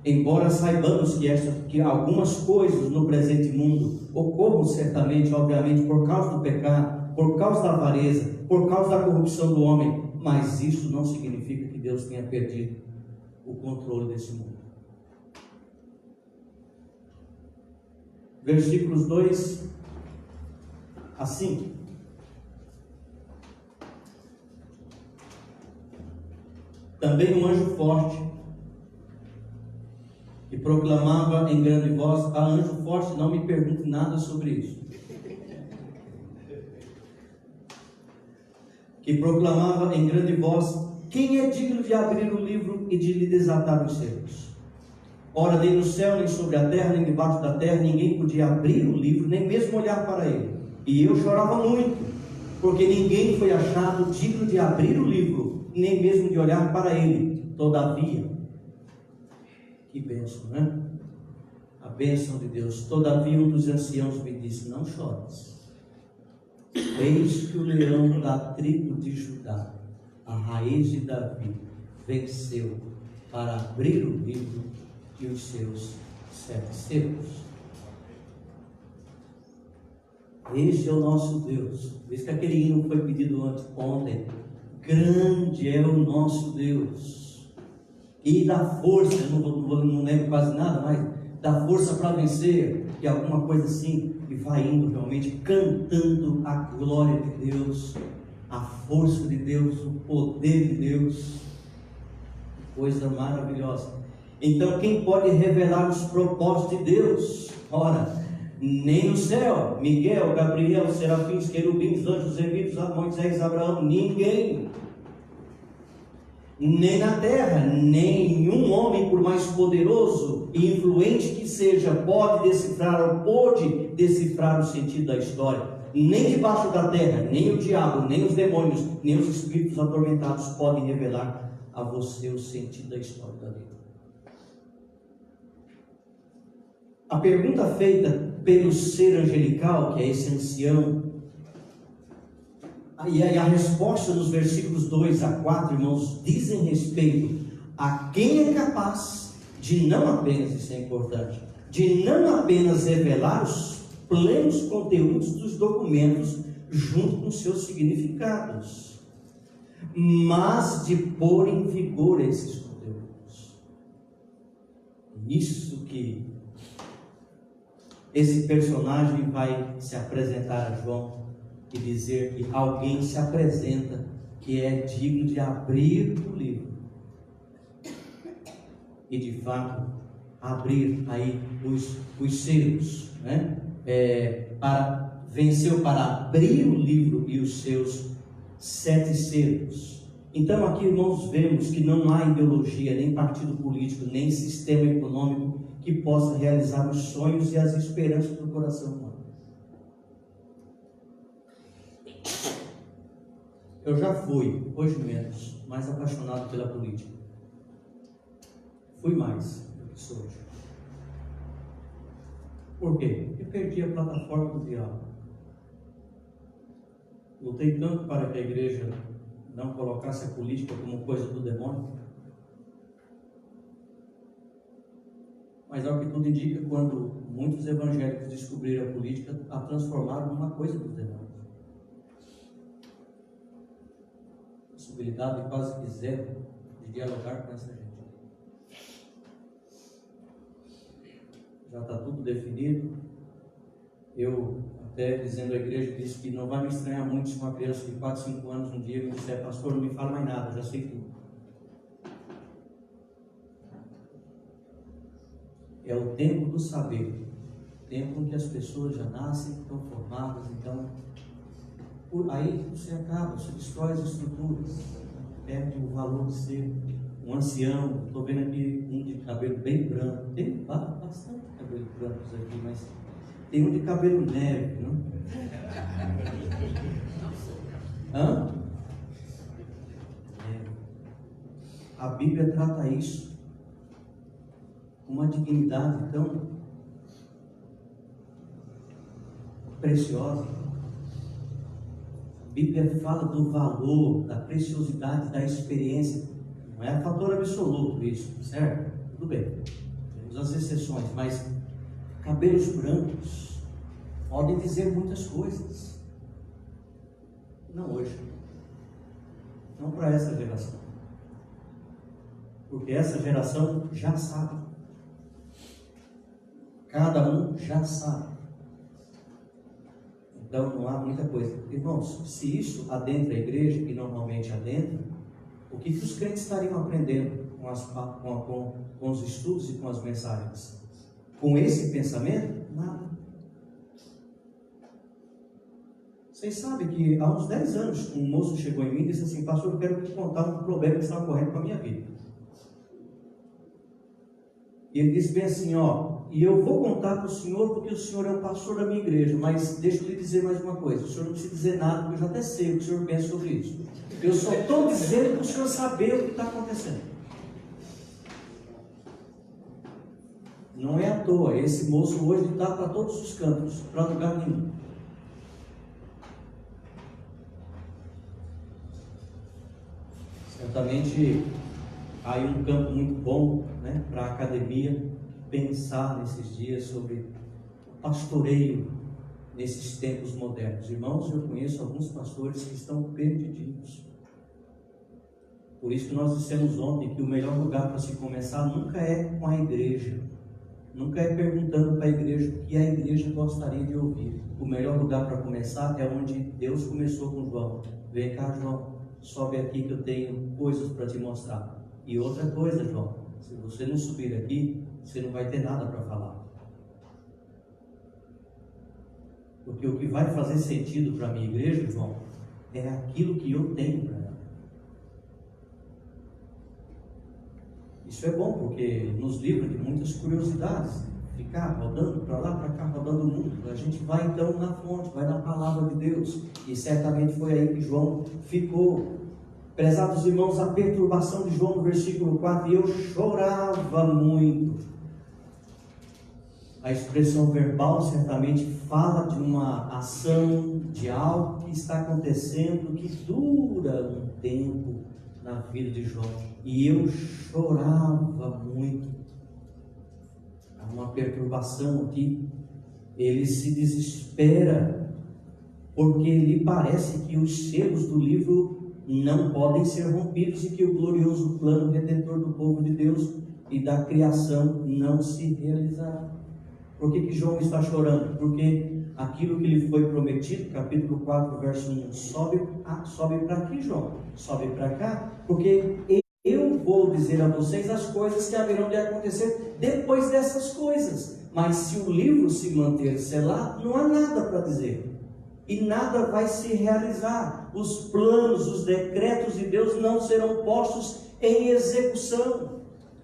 Embora saibamos que algumas coisas no presente mundo ocorram certamente, obviamente, por causa do pecado, por causa da avareza, por causa da corrupção do homem, mas isso não significa que Deus tenha perdido o controle desse mundo. Versículos 2 a 5. Também um anjo forte, que proclamava em grande voz. Anjo forte, não me pergunte nada sobre isso. Que proclamava em grande voz: quem é digno de abrir o livro e de lhe desatar os selos? Ora, nem no céu, nem sobre a terra, nem debaixo da terra, ninguém podia abrir o livro, nem mesmo olhar para ele. E eu chorava muito, porque ninguém foi achado digno de abrir o livro, nem mesmo de olhar para ele. Todavia, que bênção, né? A bênção de Deus. Todavia, um dos anciãos me disse: não chores. Eis que o leão da tribo de Judá, a raiz de Davi, venceu para abrir o livro e os seus 7 selos. Este é o nosso Deus. Diz que aquele hino foi pedido ontem. Grande é o nosso Deus. E dá força, eu não lembro quase nada, mas dá força para vencer, e alguma coisa assim, e vai indo realmente cantando a glória de Deus, a força de Deus, o poder de Deus. Coisa maravilhosa. Então, quem pode revelar os propósitos de Deus? Ora, nem no céu, Miguel, Gabriel, serafins, querubins, anjos, levíticos, Moisés, Abraão, ninguém. Nem na terra, nenhum homem, por mais poderoso e influente que seja, pode decifrar ou pôde decifrar o sentido da história. Nem debaixo da terra, nem o diabo, nem os demônios, nem os espíritos atormentados podem revelar a você o sentido da história da vida. A pergunta feita pelo ser angelical, que é esse ancião, e a resposta nos versículos 2 a 4, irmãos, dizem respeito a quem é capaz de não apenas, isso é importante, de não apenas revelar os plenos conteúdos dos documentos junto com seus significados, mas de pôr em vigor esses conteúdos. Isso que esse personagem vai se apresentar a João e dizer que alguém se apresenta que é digno de abrir o livro e de fato abrir aí os selos, né? Venceu para abrir o livro e os seus 7 selos. Então aqui, irmãos, vemos que não há ideologia, nem partido político, nem sistema econômico que possa realizar os sonhos e as esperanças do coração humano. Eu já fui, hoje menos, mais apaixonado pela política. Fui mais do que sou hoje. Por quê? Porque perdi a plataforma do diabo. Lutei tanto para que a igreja não colocasse a política como coisa do demônio. Mas ao que tudo indica, quando muitos evangélicos descobriram a política, a transformaram numa coisa do demônio. Possibilidade quase que zero de dialogar com essa gente. Já está tudo definido. Eu até dizendo à igreja, disse que não vai me estranhar muito se uma criança de 4, 5 anos um dia me disser: pastor, não me fala mais nada, já sei tudo. É o tempo do saber, tempo em que as pessoas já nascem, estão formadas, então por aí você acaba, você destrói as estruturas, perde o valor de ser um ancião. Estou vendo aqui um de cabelo bem branco, tem bastante cabelo brancos aqui, mas tem um de cabelo neve, não? Hã? A Bíblia trata isso com uma dignidade tão preciosa. A Bíblia fala do valor, da preciosidade da experiência. Não é fator absoluto isso, certo? Tudo bem. temos as exceções, mas cabelos brancos podem dizer muitas coisas. Não hoje. Não para essa geração. Porque essa geração já sabe. Cada um já sabe. Então não há muita coisa. Irmãos, se isso adentra a igreja, e normalmente adentra, o que os crentes estariam aprendendo com os estudos e com as mensagens? Com esse pensamento? Nada. Vocês sabem que há uns 10 anos um moço chegou em mim e disse assim: pastor, eu quero te contar um problema que estava ocorrendo com a minha vida. E ele disse bem assim: e eu vou contar para o senhor porque o senhor é o pastor da minha igreja, mas deixa eu lhe dizer mais uma coisa, o senhor não precisa dizer nada, porque eu já até sei o que o senhor pensa sobre isso. Eu só estou dizendo para o senhor saber o que está acontecendo. Não é à toa, esse moço hoje está para todos os cantos, para lugar nenhum. Certamente há aí um campo muito bom, né, para a academia pensar nesses dias sobre o pastoreio nesses tempos modernos. Irmãos, eu conheço alguns pastores que estão perdidinhos. Por isso que nós dissemos ontem que o melhor lugar para se começar nunca é com a igreja, nunca é perguntando para a igreja o que a igreja gostaria de ouvir. O melhor lugar para começar é onde Deus começou com João. Vem cá, João, sobe aqui que eu tenho coisas para te mostrar. E outra coisa, João, se você não subir aqui, você não vai ter nada para falar. Porque o que vai fazer sentido para a minha igreja, João, é aquilo que eu tenho para ela. Isso é bom, porque nos livra de muitas curiosidades. Ficar rodando para lá, para cá, rodando o mundo. A gente vai então na fonte, vai na palavra de Deus. E certamente foi aí que João ficou. Prezados irmãos, a perturbação de João no versículo 4, e eu chorava muito. A expressão verbal certamente fala de uma ação, de algo que está acontecendo, que dura um tempo na vida de João. E eu chorava muito. Há uma perturbação aqui. Ele se desespera, porque lhe parece que os selos do livro não podem ser rompidos e que o glorioso plano redentor do povo de Deus e da criação não se realizará. Por que João está chorando? Porque aquilo que lhe foi prometido, capítulo 4, verso 1, sobe para aqui, João, sobe para cá, porque eu vou dizer a vocês as coisas que haverão de acontecer depois dessas coisas. Mas se o livro se manter selado, não há nada para dizer. E nada vai se realizar. Os planos, os decretos de Deus não serão postos em execução.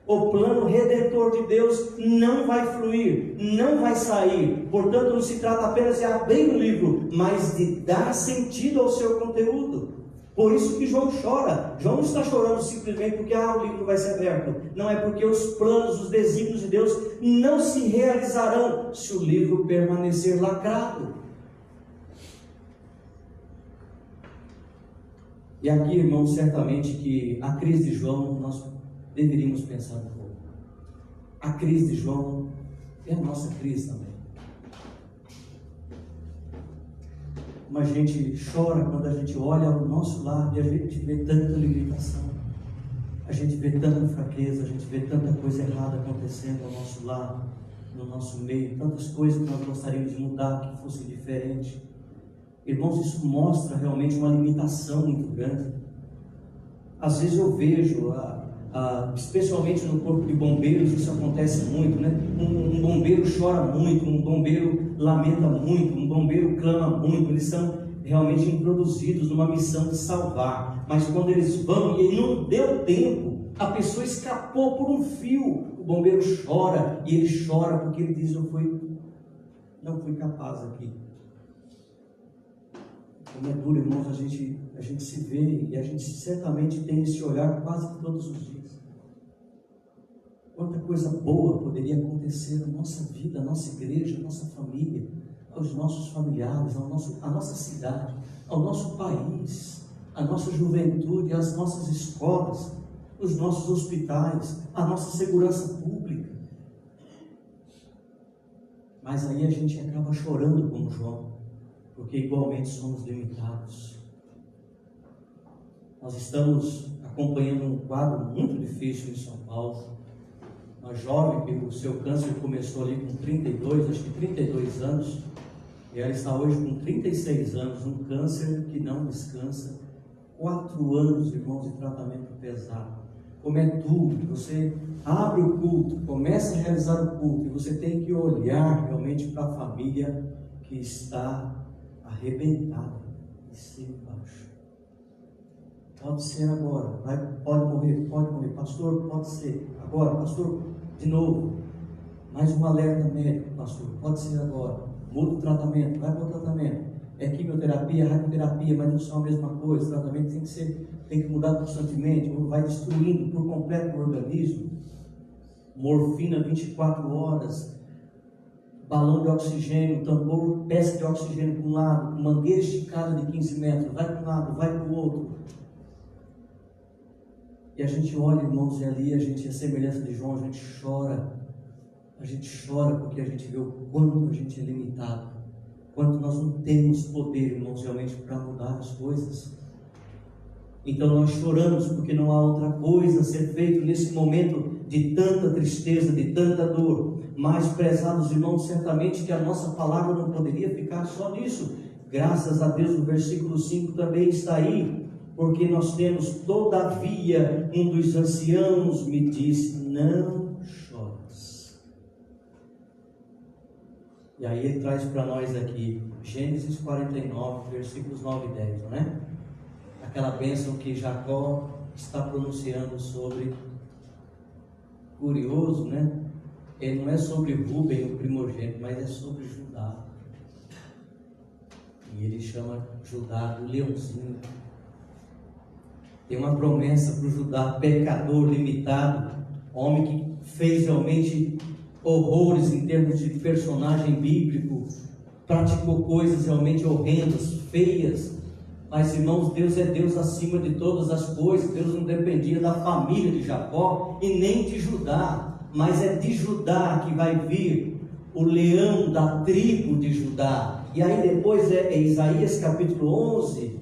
O plano redentor de Deus não vai fluir, não vai sair. Portanto, não se trata apenas de abrir o livro, mas de dar sentido ao seu conteúdo. Por isso que João chora. João não está chorando simplesmente porque o livro vai ser aberto. Não, é porque os planos, os desígnios de Deus não se realizarão se o livro permanecer lacrado. E aqui, irmãos, certamente que a crise de João, nós deveríamos pensar um pouco. A crise de João é a nossa crise também. Como a gente chora quando a gente olha ao nosso lar e a gente vê tanta limitação, a gente vê tanta fraqueza, a gente vê tanta coisa errada acontecendo ao nosso lar, no nosso meio, tantas coisas que nós gostaríamos de mudar, que fosse diferente. Irmãos, isso mostra realmente uma limitação muito grande. Às vezes eu vejo, especialmente no corpo de bombeiros, isso acontece muito, né? Um bombeiro chora muito, um bombeiro lamenta muito, um bombeiro clama muito. Eles são realmente introduzidos numa missão de salvar. Mas quando eles vão e não deu tempo, a pessoa escapou por um fio, o bombeiro chora, e ele chora porque ele diz: não fui capaz aqui. Como é duro, irmãos, a gente se vê e a gente certamente tem esse olhar quase todos os dias. Quanta coisa boa poderia acontecer na nossa vida, na nossa igreja, na nossa família, aos nossos familiares, à nossa cidade, ao nosso país, à nossa juventude, às nossas escolas, os nossos hospitais, a nossa segurança pública. Mas aí a gente acaba chorando como João, porque igualmente somos limitados. Nós estamos acompanhando um quadro muito difícil em São Paulo. Uma jovem que o seu câncer começou ali com 32 anos, e ela está hoje com 36 anos, um câncer que não descansa. 4 anos, irmãos, de tratamento pesado. Como é duro, você abre o culto, começa a realizar o culto, e você tem que olhar realmente para a família que está arrebentada, de cima e embaixo. Pode ser agora, pode morrer, pastor, pode ser agora, pastor, de novo, mais um alerta médico, pastor, pode ser agora, muda o tratamento, vai para o tratamento, é quimioterapia, radioterapia, mas não são a mesma coisa, o tratamento tem que mudar constantemente, vai destruindo por completo o organismo, morfina 24 horas, balão de oxigênio, tambor, peça de oxigênio para um lado, mangueira esticada de 15 metros, vai para um lado, vai para o outro. E a gente olha, irmãos, e ali a gente, a semelhança de João, a gente chora porque a gente vê o quanto a gente é limitado, quanto nós não temos poder, irmãos, realmente para mudar as coisas. Então nós choramos porque não há outra coisa a ser feito nesse momento de tanta tristeza, de tanta dor. Mas, prezados irmãos, certamente que a nossa palavra não poderia ficar só nisso. Graças a Deus, o versículo 5 também está aí. Porque nós temos, todavia, um dos anciãos me disse, não chores. E aí ele traz para nós aqui, Gênesis 49, versículos 9 e 10, não é? Aquela bênção que Jacó está pronunciando sobre, curioso, né? Ele não é sobre Rúben, o primogênito, mas é sobre Judá. E ele chama Judá do leãozinho. Tem uma promessa para o Judá, pecador, limitado, homem que fez realmente horrores em termos de personagem bíblico, praticou coisas realmente horrendas, feias, mas irmãos, Deus é Deus acima de todas as coisas. Deus não dependia da família de Jacó e nem de Judá, mas é de Judá que vai vir o leão da tribo de Judá. E aí depois é Isaías capítulo 11,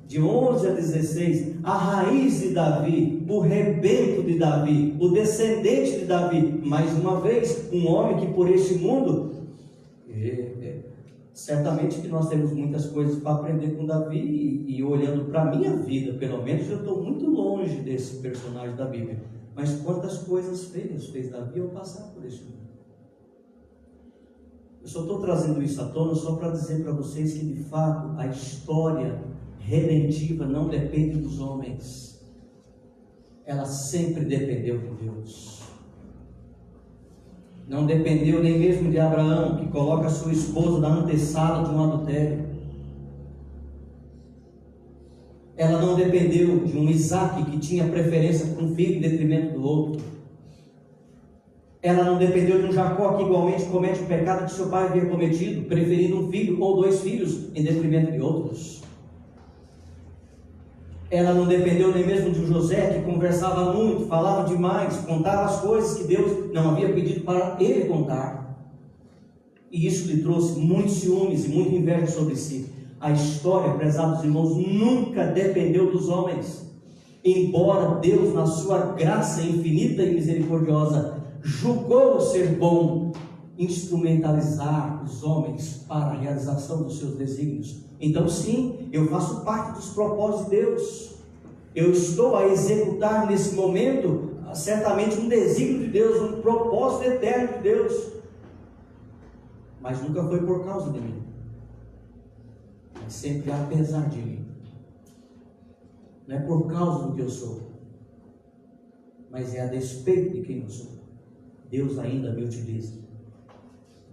de 11 a 16, a raiz de Davi, o rebento de Davi, o descendente de Davi, mais uma vez, um homem que por este mundo, certamente que nós temos muitas coisas para aprender com Davi, e olhando para a minha vida, pelo menos eu estou muito longe desse personagem da Bíblia, mas quantas coisas fez Davi ao passar por este mundo. Eu só estou trazendo isso à tona só para dizer para vocês que de fato a história redentiva não depende dos homens, ela sempre dependeu de Deus. Não dependeu nem mesmo de Abraão, que coloca a sua esposa na antessala de um adultério. Ela não dependeu de um Isaac que tinha preferência por um filho em detrimento do outro. Ela não dependeu de um Jacó que igualmente comete o pecado que seu pai havia cometido, preferindo um filho ou 2 filhos em detrimento de outros. Ela não dependeu nem mesmo de um José que conversava muito, falava demais, contava as coisas que Deus não havia pedido para ele contar. E isso lhe trouxe muitos ciúmes e muita inveja sobre si. A história, prezados irmãos, nunca dependeu dos homens. Embora Deus, na sua graça infinita e misericordiosa, julgou ser bom instrumentalizar os homens para a realização dos seus desígnios. Então sim, eu faço parte dos propósitos de Deus. Eu estou a executar nesse momento, certamente um desígnio de Deus, um propósito eterno de Deus. Mas nunca foi por causa de mim. Mas sempre apesar de mim. Não é por causa do que eu sou, mas é a despeito de quem eu sou. Deus ainda me utiliza.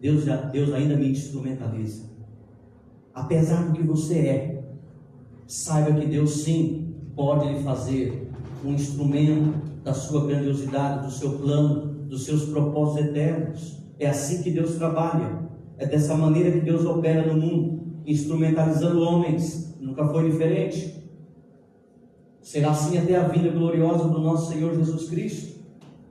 Deus ainda me instrumentaliza. Apesar do que você é, saiba que Deus sim pode lhe fazer um instrumento da sua grandiosidade, do seu plano, dos seus propósitos eternos. É assim que Deus trabalha. É dessa maneira que Deus opera no mundo, instrumentalizando homens. Nunca foi diferente. Será assim até a vinda gloriosa do nosso Senhor Jesus Cristo.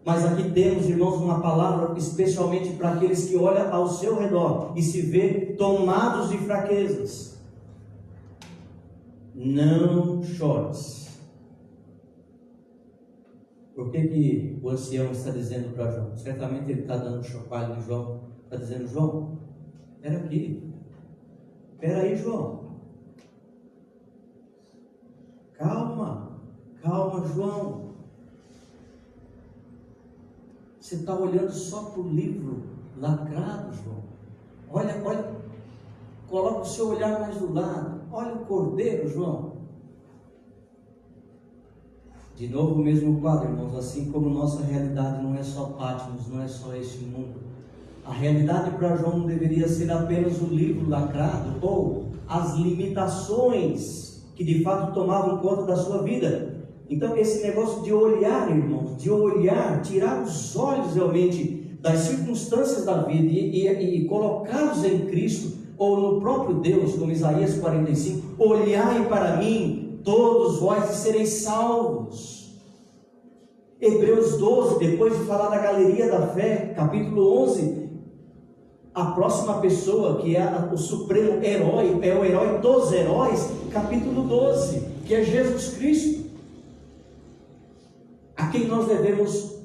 Mas aqui temos, irmãos, uma palavra especialmente para aqueles que olham ao seu redor e se vê tomados de fraquezas. Não chores. Por que o ancião está dizendo para João? Certamente ele está dando um chocalho de João. Está dizendo: João, espera aqui. Espera aí, João. Calma, calma, João. Você está olhando só para o livro lacrado, João. Olha, coloca o seu olhar mais do lado. Olha o cordeiro, João. De novo o mesmo quadro, irmãos. Assim como nossa realidade não é só Patmos, não é só este mundo. A realidade para João não deveria ser apenas o livro lacrado ou as limitações que de fato tomavam conta da sua vida. Então esse negócio de olhar, irmãos, de olhar, tirar os olhos realmente das circunstâncias da vida e colocá-los em Cristo ou no próprio Deus, como Isaías 45, olhai para mim, todos vós, e sereis salvos. Hebreus 12, depois de falar da galeria da fé, capítulo 11, a próxima pessoa, que é o supremo herói, é o herói dos heróis, capítulo 12, que é Jesus Cristo, a quem nós devemos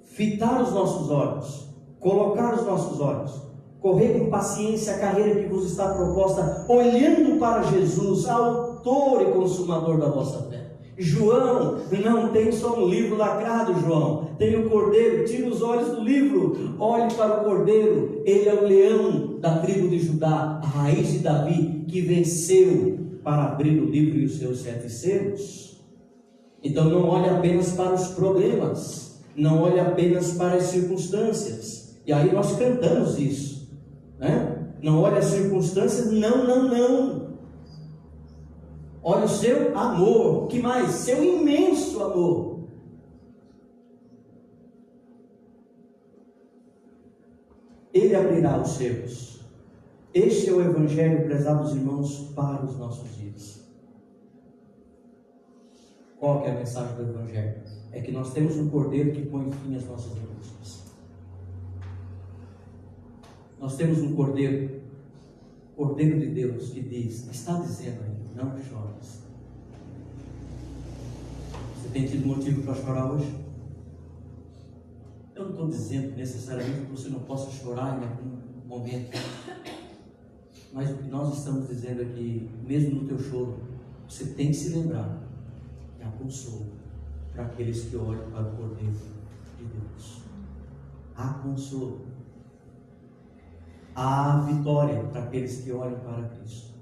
fitar os nossos olhos, colocar os nossos olhos, correr com paciência a carreira que vos está proposta, olhando para Jesus, autor e consumador da vossa fé. João não tem só um livro lacrado, João, tem o cordeiro. Tira os olhos do livro, olhe para o cordeiro. Ele é o leão da tribo de Judá, a raiz de Davi, que venceu para abrir o livro e os seus 7 selos. Então não olhe apenas para os problemas, não olhe apenas para as circunstâncias. E aí nós cantamos isso, né? Não olhe as circunstâncias, não. Olha o seu amor. Que mais? Seu imenso amor. Ele abrirá os seus. Este é o Evangelho, prezados irmãos, para os nossos dias. Qual que é a mensagem do Evangelho? É que nós temos um Cordeiro que põe fim às nossas angústias. Nós temos um Cordeiro de Deus, que diz, está dizendo aí, não chores. Você tem tido motivo para chorar hoje? Eu não estou dizendo necessariamente que você não possa chorar em algum momento, mas o que nós estamos dizendo é que, mesmo no teu choro, você tem que se lembrar que há consolo para aqueles que olham para o Cordeiro de Deus. Há consolo. Há vitória para aqueles que olham para Cristo.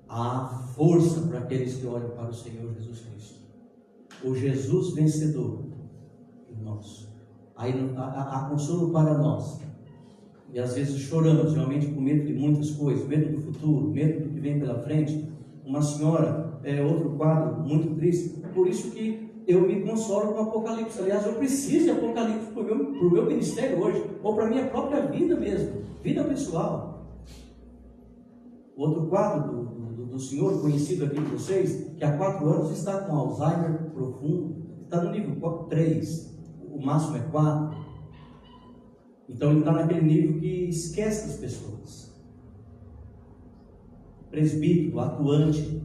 Há força para aqueles que olham para o Senhor Jesus Cristo. O Jesus vencedor, irmãos. Aí há consolo para nós. E às vezes choramos realmente com medo de muitas coisas, medo do futuro, medo do que vem pela frente. Uma senhora, outro quadro muito triste. Por isso que eu me consolo com o Apocalipse. Aliás, eu preciso de Apocalipse para o meu ministério hoje, ou para a minha própria vida mesmo, vida pessoal. O outro quadro do senhor, conhecido aqui de vocês, que há 4 anos está com Alzheimer profundo, está no nível 3, o máximo é 4. Então ele está naquele nível que esquece das pessoas. Presbítero, atuante,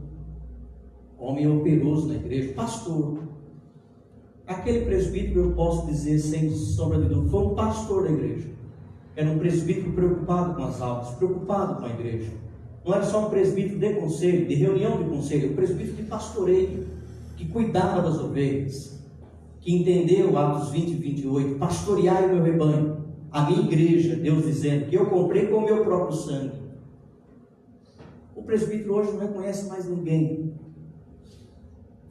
homem operoso na igreja, pastor. Aquele presbítero, eu posso dizer sem sombra de dúvida, foi um pastor da igreja. Era um presbítero preocupado com as almas, preocupado com a igreja. Não era só um presbítero de conselho, de reunião de conselho, um presbítero de pastoreio, que cuidava das ovelhas, que entendeu Atos 20 e 28, pastoreai o meu rebanho, a minha igreja, Deus dizendo, que eu comprei com o meu próprio sangue. O presbítero hoje não reconhece mais ninguém.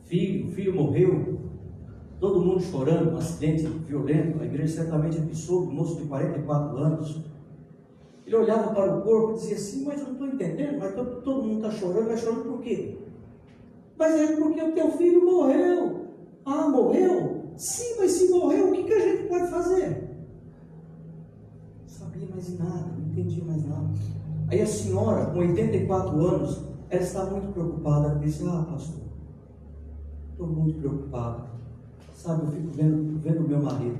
O filho morreu, todo mundo chorando, um acidente violento, a igreja certamente abençoou um moço de 44 anos. Ele olhava para o corpo e dizia assim, mas eu não estou entendendo, mas todo mundo está chorando, mas chorando por quê? Mas é porque o teu filho morreu. Ah, morreu? Sim, mas se morreu, o que a gente pode fazer? Não sabia mais nada, não entendia mais nada. Aí a senhora, com 84 anos, ela está muito preocupada. Ela disse, pastor, estou muito preocupada. Sabe, eu fico vendo o meu marido.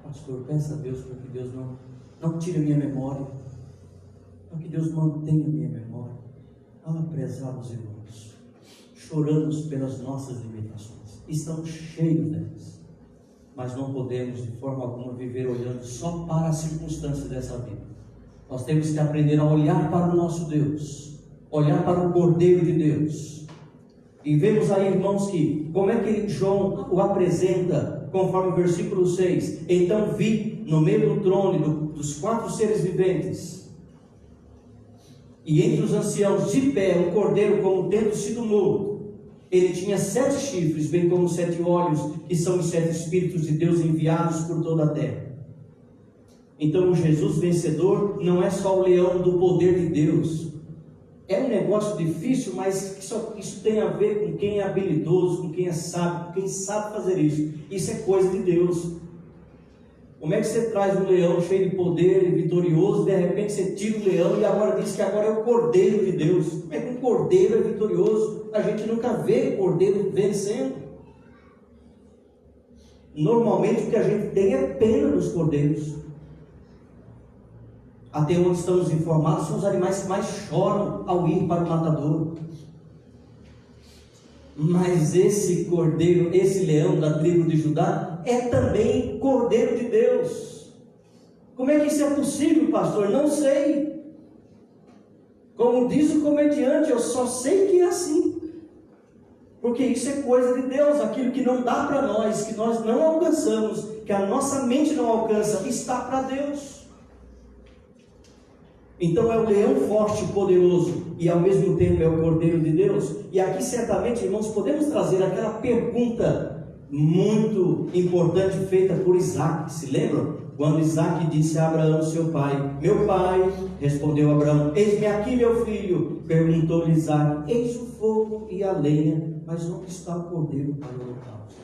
Pastor, peça a Deus para que Deus não tire a minha memória, para que Deus mantenha a minha memória. Prezados irmãos, choramos pelas nossas limitações, estamos cheios delas, mas não podemos de forma alguma viver olhando só para as circunstâncias dessa vida. Nós temos que aprender a olhar para o nosso Deus, olhar para o Cordeiro de Deus. E vemos aí, irmãos, que como é que João o apresenta, conforme o versículo 6. Então vi no meio do trono dos 4 seres viventes, e entre os anciãos de pé, um cordeiro como tendo sido morto. Ele tinha 7 chifres, bem como 7 olhos, que são os 7 Espíritos de Deus enviados por toda a terra. Então o Jesus vencedor não é só o leão do poder de Deus. É um negócio difícil, mas isso tem a ver com quem é habilidoso, com quem é sábio, com quem sabe fazer isso. Isso é coisa de Deus. Como é que você traz um leão cheio de poder e vitorioso, de repente você tira o leão e agora diz que agora é o Cordeiro de Deus? Como é que um cordeiro é vitorioso? A gente nunca vê cordeiro vencendo. Normalmente o que a gente tem é pena dos cordeiros. Até onde estamos informados, são os animais que mais choram ao ir para o matadouro. Mas esse cordeiro, esse leão da tribo de Judá, é também Cordeiro de Deus. Como é que isso é possível, pastor? Não sei. Como diz o comediante, eu só sei que é assim. Porque isso é coisa de Deus, aquilo que não dá para nós, que nós não alcançamos, que a nossa mente não alcança, está para Deus. Então é o leão forte e poderoso, e ao mesmo tempo é o Cordeiro de Deus. E aqui certamente, irmãos, podemos trazer aquela pergunta muito importante feita por Isaac. Se lembram? Quando Isaac disse a Abraão, seu pai: meu pai, respondeu Abraão, eis-me aqui, meu filho. Perguntou-lhe Isaac: eis o fogo e a lenha, mas onde está o cordeiro para o holocausto?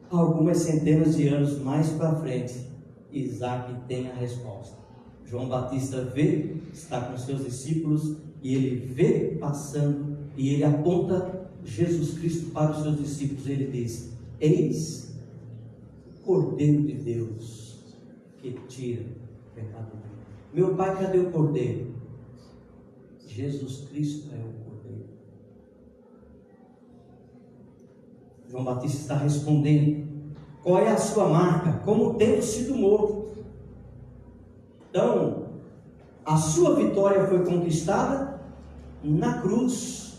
Algumas centenas de anos mais para frente, Isaac tem a resposta. João Batista vê, está com seus discípulos, e ele vê passando, e ele aponta Jesus Cristo para os seus discípulos. Ele diz: eis o Cordeiro de Deus que tira o pecado do mundo. Meu pai, cadê o Cordeiro? Jesus Cristo é o Cordeiro. João Batista está respondendo: qual é a sua marca? Como tendo sido morto. Então, a sua vitória foi conquistada na cruz.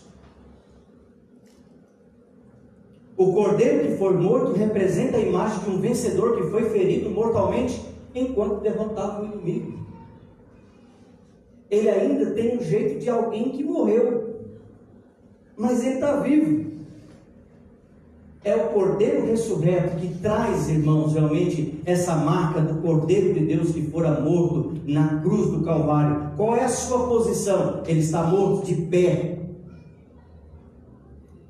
O cordeiro que foi morto representa a imagem de um vencedor que foi ferido mortalmente enquanto derrotava o inimigo. Ele ainda tem um jeito de alguém que morreu, mas ele está vivo. É o Cordeiro ressurreto que traz, irmãos, realmente essa marca do Cordeiro de Deus que fora morto na cruz do Calvário. Qual é a sua posição? Ele está morto de pé.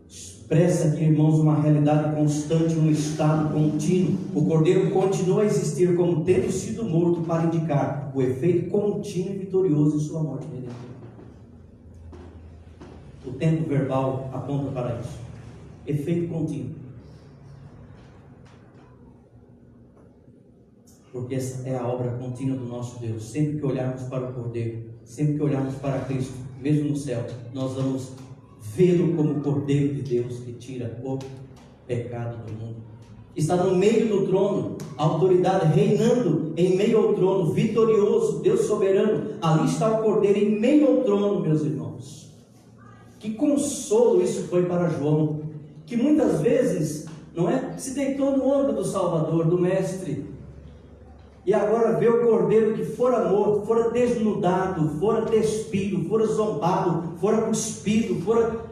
Expressa aqui, irmãos, uma realidade constante, um estado contínuo. O Cordeiro continua a existir como tendo sido morto para indicar o efeito contínuo e vitorioso de sua morte redentora. O tempo verbal aponta para isso. Efeito contínuo. Porque essa é a obra contínua do nosso Deus. Sempre que olharmos para o Cordeiro, sempre que olharmos para Cristo, mesmo no céu, nós vamos vê-lo como o Cordeiro de Deus que tira o pecado do mundo. Está no meio do trono, a autoridade reinando em meio ao trono, vitorioso, Deus soberano. Ali está o Cordeiro em meio ao trono, meus irmãos. Que consolo isso foi para João, que muitas vezes, não é, se deitou no ombro do Salvador, do Mestre, e agora vê o Cordeiro que fora morto, fora desnudado, fora despido, fora zombado, fora cuspido, fora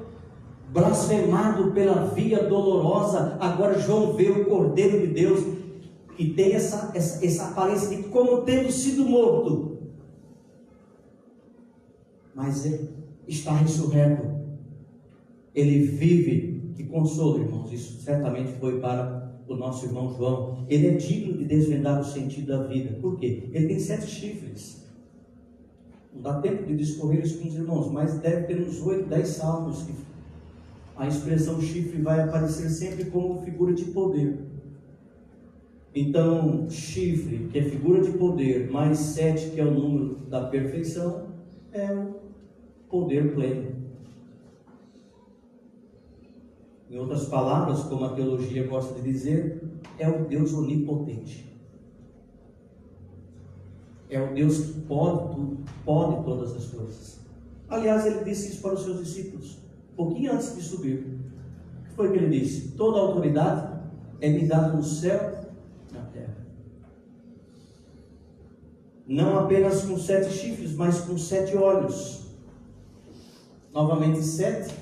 blasfemado pela via dolorosa. Agora João vê o Cordeiro de Deus que tem essa aparência de como tendo sido morto, mas ele está ressurreto, ele vive. Que consolo, irmãos, isso certamente foi para o nosso irmão João. Ele é digno de desvendar o sentido da vida. Por quê? Ele tem 7 chifres. Não dá tempo de discorrer isso com os irmãos, mas deve ter uns 8, 10 salmos que a expressão chifre vai aparecer sempre como figura de poder. Então, chifre, que é figura de poder, mais 7, que é o número da perfeição, é o poder pleno. Em outras palavras, como a teologia gosta de dizer, é o Deus onipotente. É o Deus que pode tudo, pode todas as coisas. Aliás, ele disse isso para os seus discípulos, pouquinho antes de subir. O que foi que ele disse? Toda a autoridade é me dada no céu e na terra. Não apenas com 7 chifres, mas com 7 olhos. Novamente 7.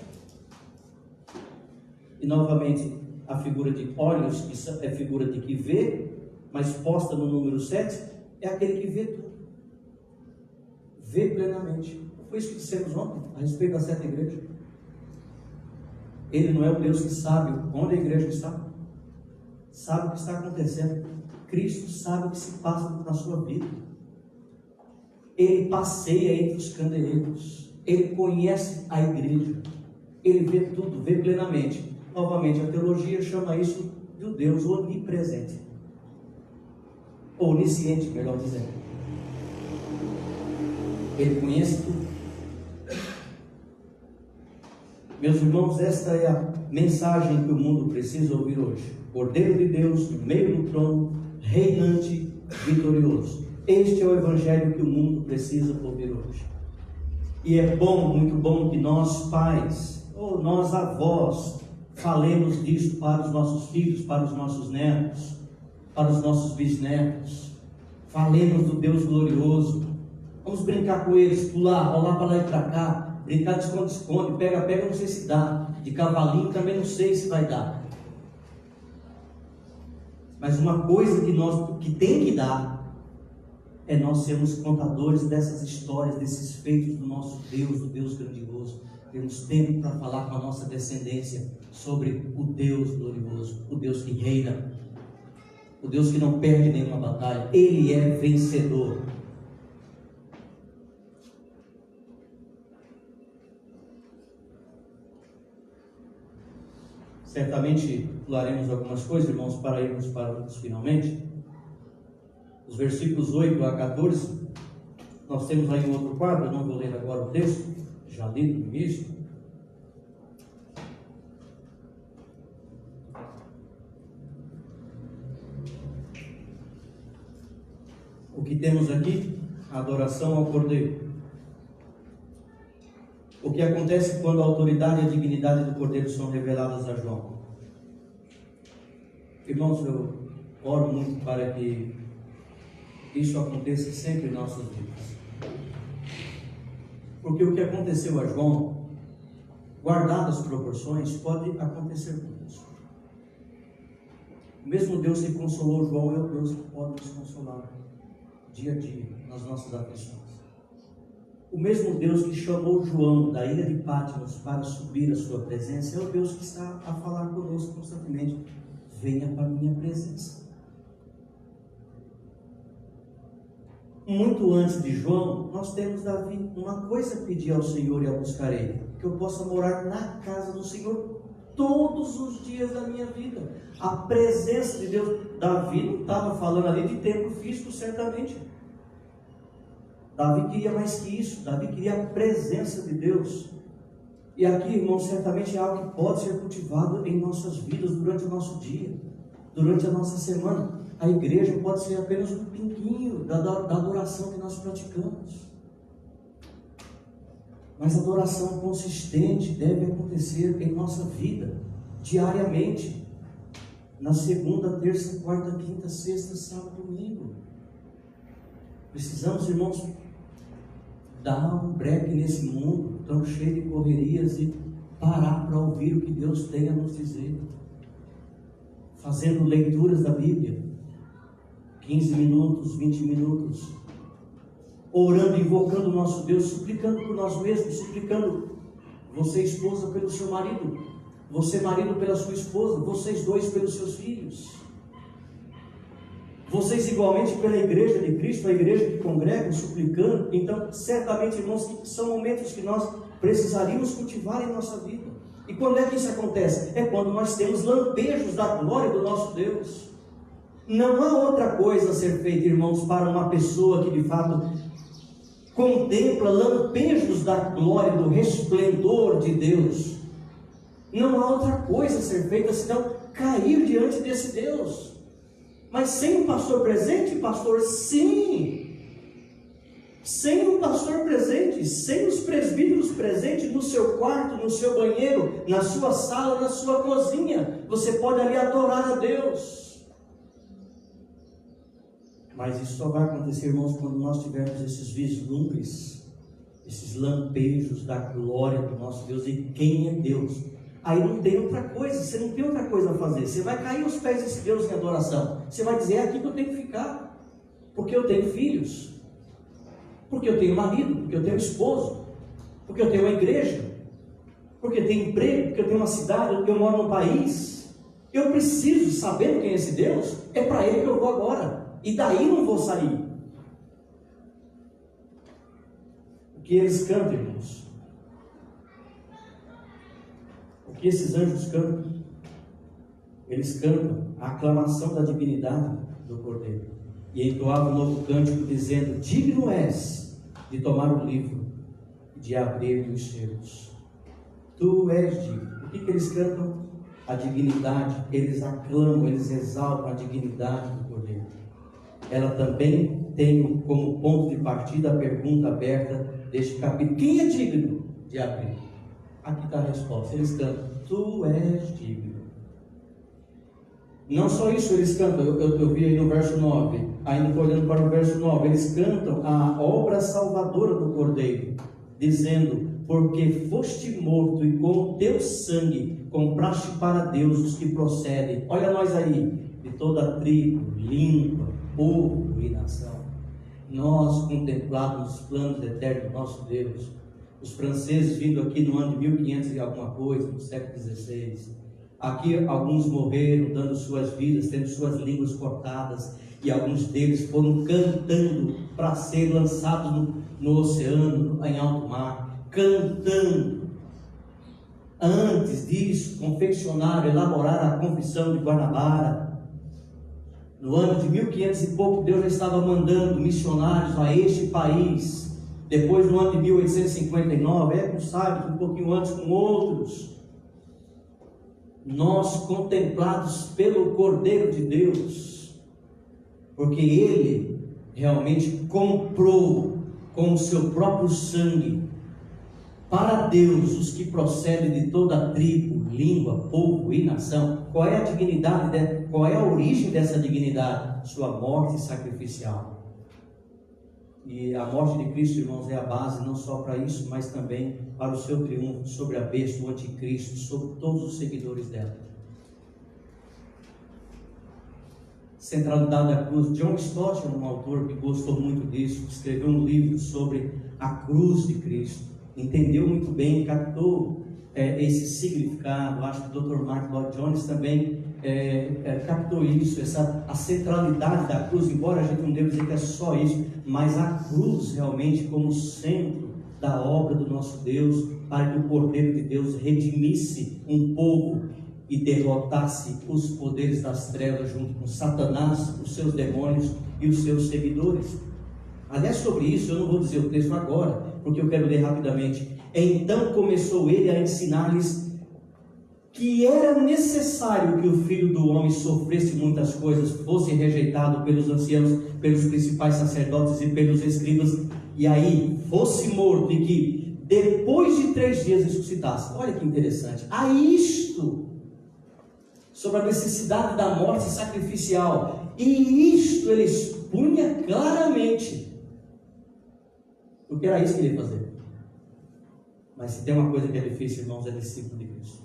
E novamente a figura de olhos, que é figura de que vê, mas posta no número 7, é aquele que vê tudo. Vê plenamente. Foi isso que dissemos ontem, a respeito das 7 igrejas. Ele não é o Deus que sabe onde a igreja está, sabe o que está acontecendo. Cristo sabe o que se passa na sua vida. Ele passeia entre os candeeiros, ele conhece a igreja, ele vê tudo, vê plenamente. Novamente, a teologia chama isso de um Deus onipresente, ou onisciente, melhor dizendo. Ele conhece tudo. Meus irmãos, esta é a mensagem que o mundo precisa ouvir hoje. Cordeiro de Deus, no meio do trono, reinante, vitorioso. Este é o evangelho que o mundo precisa ouvir hoje. E é bom, muito bom, que nós pais, ou nós avós, falemos disso para os nossos filhos, para os nossos netos, para os nossos bisnetos. Falemos do Deus glorioso. Vamos brincar com eles, pular, rolar para lá e para cá, brincar de esconde-esconde, pega-pega, não sei se dá, de cavalinho também não sei se vai dar. Mas uma coisa que tem que dar é nós sermos contadores dessas histórias, desses feitos do nosso Deus, do Deus grandioso. Temos tempo para falar com a nossa descendência sobre o Deus glorioso, o Deus que reina, o Deus que não perde nenhuma batalha. Ele é vencedor. Certamente pularemos algumas coisas, irmãos, para irmos para os finalmente. Os versículos 8 a 14, nós temos aí um outro quadro, eu não vou ler agora o texto, já li no início. O que temos aqui? A adoração ao Cordeiro. O que acontece quando a autoridade e a dignidade do Cordeiro são reveladas a João? Irmãos, eu oro muito para que isso aconteça sempre em nossas vidas. Porque o que aconteceu a João, guardadas as proporções, pode acontecer conosco. O mesmo Deus que consolou João é o Deus que pode nos consolar dia a dia nas nossas aflições. O mesmo Deus que chamou João da ilha de Patmos para subir à sua presença é o Deus que está a falar conosco constantemente. Venha para a minha presença. Muito antes de João, nós temos Davi. Uma coisa pedir ao Senhor e a buscarei, que eu possa morar na casa do Senhor todos os dias da minha vida. A presença de Deus. Davi não estava falando ali de templo físico, certamente. Davi queria mais que isso. Davi queria a presença de Deus. E aqui, irmão, certamente é algo que pode ser cultivado em nossas vidas durante o nosso dia, durante a nossa semana. A igreja pode ser apenas um pinguinho da adoração que nós praticamos. Mas a adoração consistente deve acontecer em nossa vida, diariamente. Na segunda, terça, quarta, quinta, sexta, sábado, domingo. Precisamos, irmãos, dar um break nesse mundo tão cheio de correrias e parar para ouvir o que Deus tem a nos dizer. Fazendo leituras da Bíblia, 15 minutos, 20 minutos, orando, invocando o nosso Deus, suplicando por nós mesmos, suplicando, você esposa pelo seu marido, você marido pela sua esposa, vocês dois pelos seus filhos, vocês igualmente pela igreja de Cristo, a igreja que congrega, suplicando. Então, certamente, irmãos, são momentos que nós precisaríamos cultivar em nossa vida. E quando é que isso acontece? É quando nós temos lampejos da glória do nosso Deus. Não há outra coisa a ser feita, irmãos, para uma pessoa que de fato contempla lampejos da glória, do resplendor de Deus. Não há outra coisa a ser feita senão cair diante desse Deus. Mas sem o pastor presente, pastor, sim. Sem o pastor presente, sem os presbíteros presentes no seu quarto, no seu banheiro, na sua sala, na sua cozinha, você pode ali adorar a Deus. Mas isso só vai acontecer, irmãos, quando nós tivermos esses vislumbres, esses lampejos da glória do nosso Deus e quem é Deus. Aí não tem outra coisa, você não tem outra coisa a fazer. Você vai cair aos pés desse Deus em adoração. Você vai dizer: é aqui que eu tenho que ficar, porque eu tenho filhos, porque eu tenho marido, porque eu tenho esposo, porque eu tenho uma igreja, porque eu tenho emprego, porque eu tenho uma cidade, porque eu moro num país. Eu preciso, sabendo quem é esse Deus, é para Ele que eu vou agora, e daí não vou sair. O que eles cantam, irmãos? O que esses anjos cantam? Eles cantam a aclamação da divinidade do Cordeiro. E entoava um novo cântico dizendo: digno és de tomar o livro, de abrir os selos. Tu és digno. O que eles cantam? A dignidade. Eles aclamam, eles exaltam a dignidade do Cordeiro. Ela também tem como ponto de partida a pergunta aberta deste capítulo: quem é digno de abrir? Aqui está a resposta. Eles cantam: tu és digno. Não só isso, eles cantam, eu vi aí no verso 9, ainda estou olhando para o verso 9, eles cantam a obra salvadora do Cordeiro, dizendo: porque foste morto e com o teu sangue compraste para Deus os que procedem, olha nós aí, de toda tribo, língua, povo e nação. Nós contemplamos os planos eternos do nosso Deus. Os franceses vindo aqui no ano de 1500 e alguma coisa, no século XVI. Aqui alguns morreram, dando suas vidas, tendo suas línguas cortadas, e alguns deles foram cantando para ser lançados no oceano, em alto mar, cantando. Antes disso, confeccionaram, elaboraram a Confissão de Guanabara. No ano de 1500 e pouco, Deus já estava mandando missionários a este país. Depois, no ano de 1859, com sábios, um pouquinho antes, com outros. Nós contemplados pelo Cordeiro de Deus, porque Ele realmente comprou com o seu próprio sangue para Deus os que procedem de toda tribo, língua, povo e nação. Qual é a dignidade, qual é a origem dessa dignidade? Sua morte sacrificial. E a morte de Cristo, irmãos, é a base não só para isso, mas também para o seu triunfo sobre a besta, o anticristo, sobre todos os seguidores dela. Centralidade da cruz. John Stott é um autor que gostou muito disso, escreveu um livro sobre a cruz de Cristo, entendeu muito bem, captou esse significado. Acho que o Dr. Mark Lloyd Jones também captou isso, a centralidade da cruz, embora a gente não deva dizer que é só isso, mas a cruz realmente como centro da obra do nosso Deus, para que o Cordeiro de Deus redimisse um povo e derrotasse os poderes das trevas junto com Satanás, os seus demônios e os seus seguidores. Aliás, sobre isso eu não vou dizer o texto agora, porque eu quero ler rapidamente. Então começou ele a ensinar-lhes que era necessário que o Filho do Homem sofresse muitas coisas, fosse rejeitado pelos anciãos, pelos principais sacerdotes e pelos escribas, e aí fosse morto, e que depois de 3 dias ressuscitasse. Olha que interessante. A isto, sobre a necessidade da morte sacrificial, e isto ele expunha claramente, porque era isso que ele ia fazer. Mas se tem uma coisa que é difícil, irmãos, é discípulo de Cristo.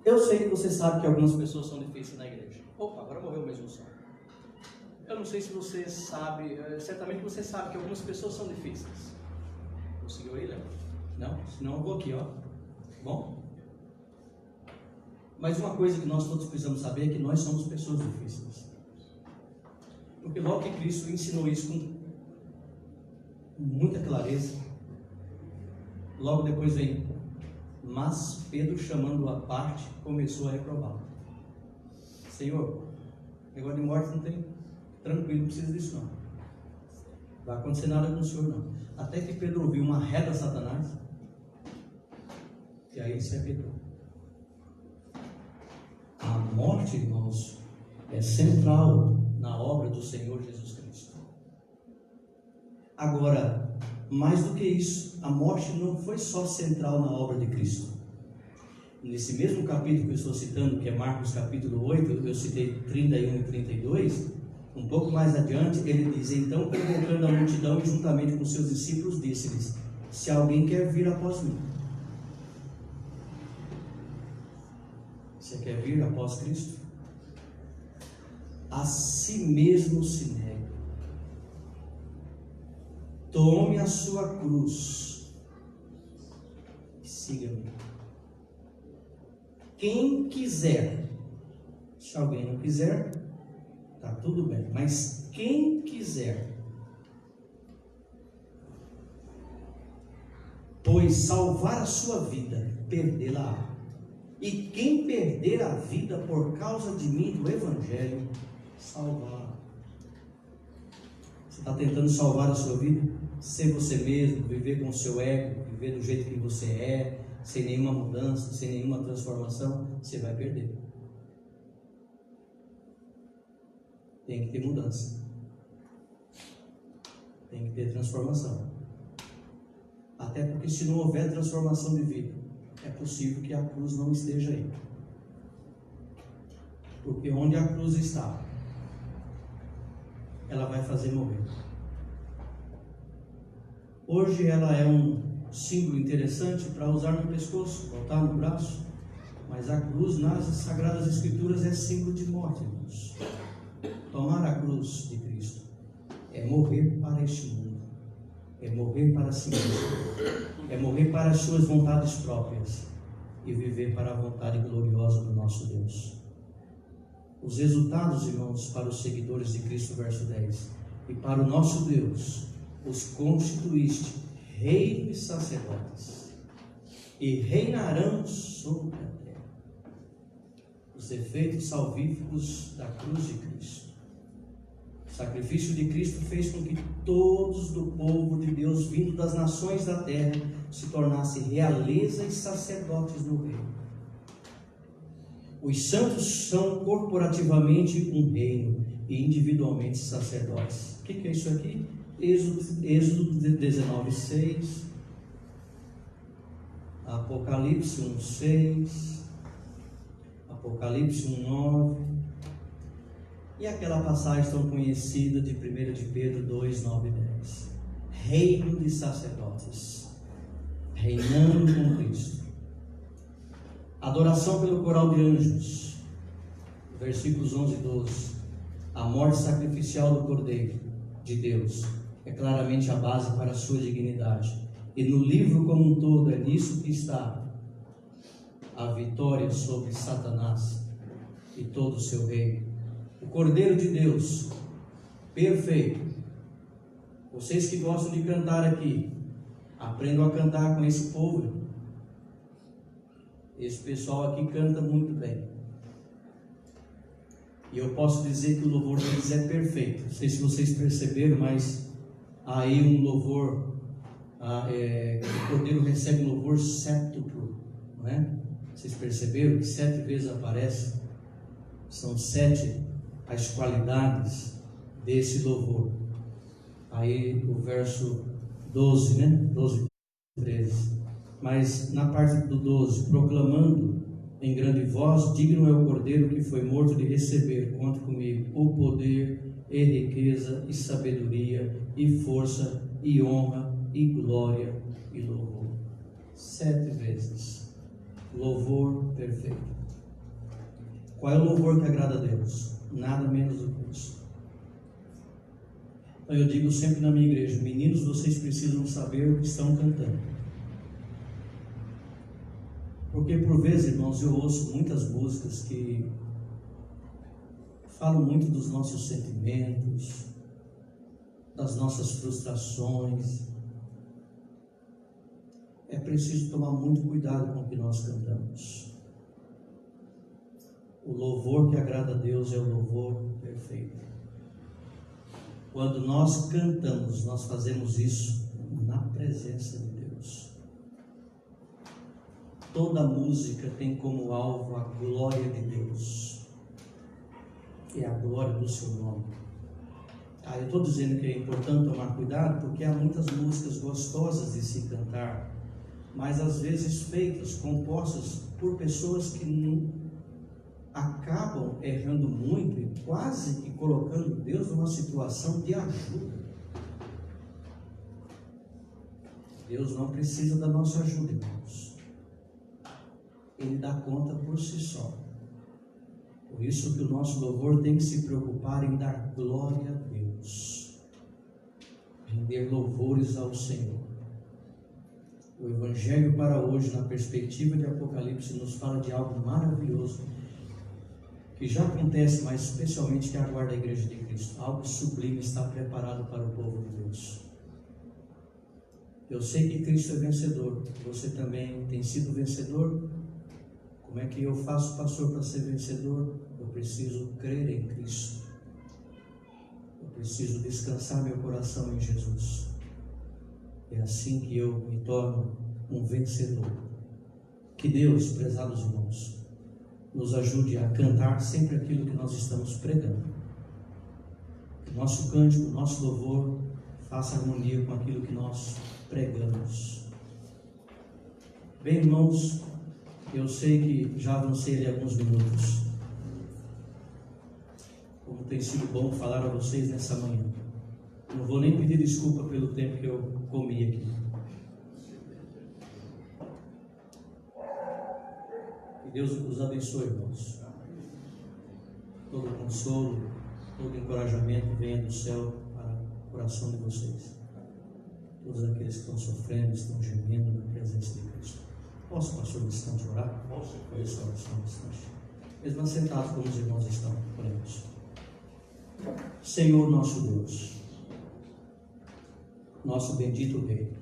Eu sei que você sabe que algumas pessoas são difíceis na igreja. Opa, agora morreu mesmo o som. Eu não sei se você sabe, certamente você sabe que algumas pessoas são difíceis. Conseguiu aí, Léo? Não? Senão eu vou aqui, ó. Bom? Mas uma coisa que nós todos precisamos saber é que nós somos pessoas difíceis. Porque logo que Cristo ensinou isso com muita clareza, logo depois vem Mas Pedro, chamando-o à parte, começou a reprová-lo. Senhor, negócio de morte não tem, tranquilo, não precisa disso não. Não vai acontecer nada com o Senhor não. Até que Pedro ouviu uma reda a Satanás, e aí ele se arrependeu. A morte, irmãos, é central na obra do Senhor Jesus Cristo. Agora, mais do que isso, a morte não foi só central na obra de Cristo. Nesse mesmo capítulo que eu estou citando, que é Marcos capítulo 8, eu citei 31 e 32, um pouco mais adiante, ele diz: então, convocando a multidão e juntamente com seus discípulos, disse-lhes: se alguém quer vir após mim, você quer vir após Cristo? A si mesmo se negue, tome a sua cruz e siga-me. Quem quiser, se alguém não quiser, tá tudo bem, mas quem quiser, pois salvar a sua vida, perdê-la-á. E quem perder a vida por causa de mim, do Evangelho, salvar. Você está tentando salvar a sua vida? Ser você mesmo, viver com o seu ego, viver do jeito que você é, sem nenhuma mudança, sem nenhuma transformação, você vai perder. Tem que ter mudança, tem que ter transformação. Até porque se não houver transformação de vida, é possível que a cruz não esteja aí. Porque onde a cruz está, ela vai fazer morrer. Hoje ela é um símbolo interessante para usar no pescoço, botar no braço, mas a cruz nas Sagradas Escrituras é símbolo de morte, irmãos. Tomar a cruz de Cristo é morrer para este mundo, é morrer para si mesmo, é morrer para as suas vontades próprias e viver para a vontade gloriosa do nosso Deus. Os resultados, irmãos, para os seguidores de Cristo, verso 10: e para o nosso Deus os constituíste reino e sacerdotes, e reinarão sobre a terra. Os efeitos salvíficos da cruz de Cristo. O sacrifício de Cristo fez com que todos do povo de Deus, vindo das nações da terra, se tornassem realeza e sacerdotes do reino. Os santos são corporativamente um reino e individualmente sacerdotes. O que é isso aqui? Êxodo 19:6, Apocalipse 1:6, Apocalipse 1:9, e aquela passagem tão conhecida de 1 de Pedro 2:9 e 10. Reino de sacerdotes, reinando com Cristo. Adoração pelo coral de anjos, versículos 11 e 12. A morte sacrificial do Cordeiro de Deus é claramente a base para a sua dignidade. E no livro como um todo é nisso que está a vitória sobre Satanás e todo o seu reino. O Cordeiro de Deus, perfeito. Vocês que gostam de cantar aqui, aprendam a cantar com esse povo. Esse pessoal aqui canta muito bem. E eu posso dizer que o louvor deles é perfeito. Não sei se vocês perceberam, mas aí um louvor, o Cordeiro recebe um louvor séptuplo, não é? Vocês perceberam que 7 vezes aparece? São 7 as qualidades desse louvor. Aí o verso 12, né? 12, 13. Mas na parte do 12, proclamando em grande voz: digno é o Cordeiro que foi morto de receber, conta comigo, o poder e riqueza e sabedoria e força e honra e glória e louvor. 7 vezes. Louvor perfeito. Qual é o louvor que agrada a Deus? Nada menos do que isso. Então eu digo sempre na minha igreja: meninos, vocês precisam saber o que estão cantando. Porque por vezes, irmãos, eu ouço muitas músicas que falam muito dos nossos sentimentos, das nossas frustrações. é preciso tomar muito cuidado com o que nós cantamos. O louvor que agrada a Deus é o louvor perfeito. Quando nós cantamos, nós fazemos isso na presença de Deus. Toda música tem como alvo a glória de Deus. É a glória do seu nome. Eu estou dizendo que é importante tomar cuidado porque há muitas músicas gostosas de se cantar, mas às vezes feitas, compostas por pessoas que não acabam errando muito e quase que colocando Deus numa situação de ajuda. Deus não precisa da nossa ajuda, irmãos. Ele dá conta por si só. Por isso que o nosso louvor tem que se preocupar em dar glória a Deus, render louvores ao Senhor. O Evangelho para hoje, na perspectiva de Apocalipse, nos fala de algo maravilhoso, que já acontece, mas especialmente que aguarda a Igreja de Cristo. Algo sublime está preparado para o povo de Deus. Eu sei que Cristo é vencedor, você também tem sido vencedor. Como é que eu faço, pastor, para ser vencedor? Eu preciso crer em Cristo. Eu preciso descansar meu coração em Jesus. É assim que eu me torno um vencedor. Que Deus, prezados irmãos, nos ajude a cantar sempre aquilo que nós estamos pregando. Que nosso cântico, nosso louvor faça harmonia com aquilo que nós pregamos. Bem, irmãos, eu sei que já avancei ali alguns minutos. Como tem sido bom falar a vocês nessa manhã. Não vou nem pedir desculpa pelo tempo que eu comi aqui. Que Deus os abençoe, irmãos. Todo consolo, todo encorajamento venha do céu para o coração de vocês. Todos aqueles que estão sofrendo, estão gemendo na presença de Cristo. Posso, pastor, descanso orar? Posso. Foi só oração distante. Mesmo assentados como os irmãos estão, oremos. Senhor nosso Deus, nosso bendito Rei,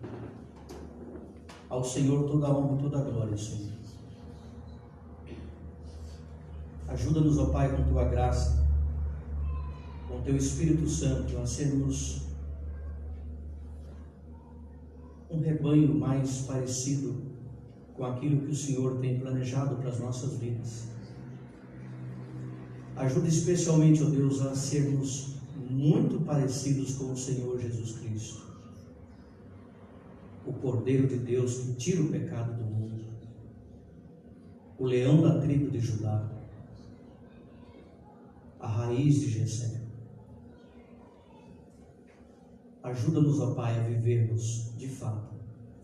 ao Senhor toda a honra e toda a glória, Senhor. Ajuda-nos, ó Pai, com Tua graça, com Teu Espírito Santo, a sermos um rebanho mais parecido com aquilo que o Senhor tem planejado para as nossas vidas. Ajuda especialmente, ó Deus, a sermos muito parecidos com o Senhor Jesus Cristo, o Cordeiro de Deus que tira o pecado do mundo, o leão da tribo de Judá, a raiz de Jessé. Ajuda-nos, ó Pai, a vivermos de fato,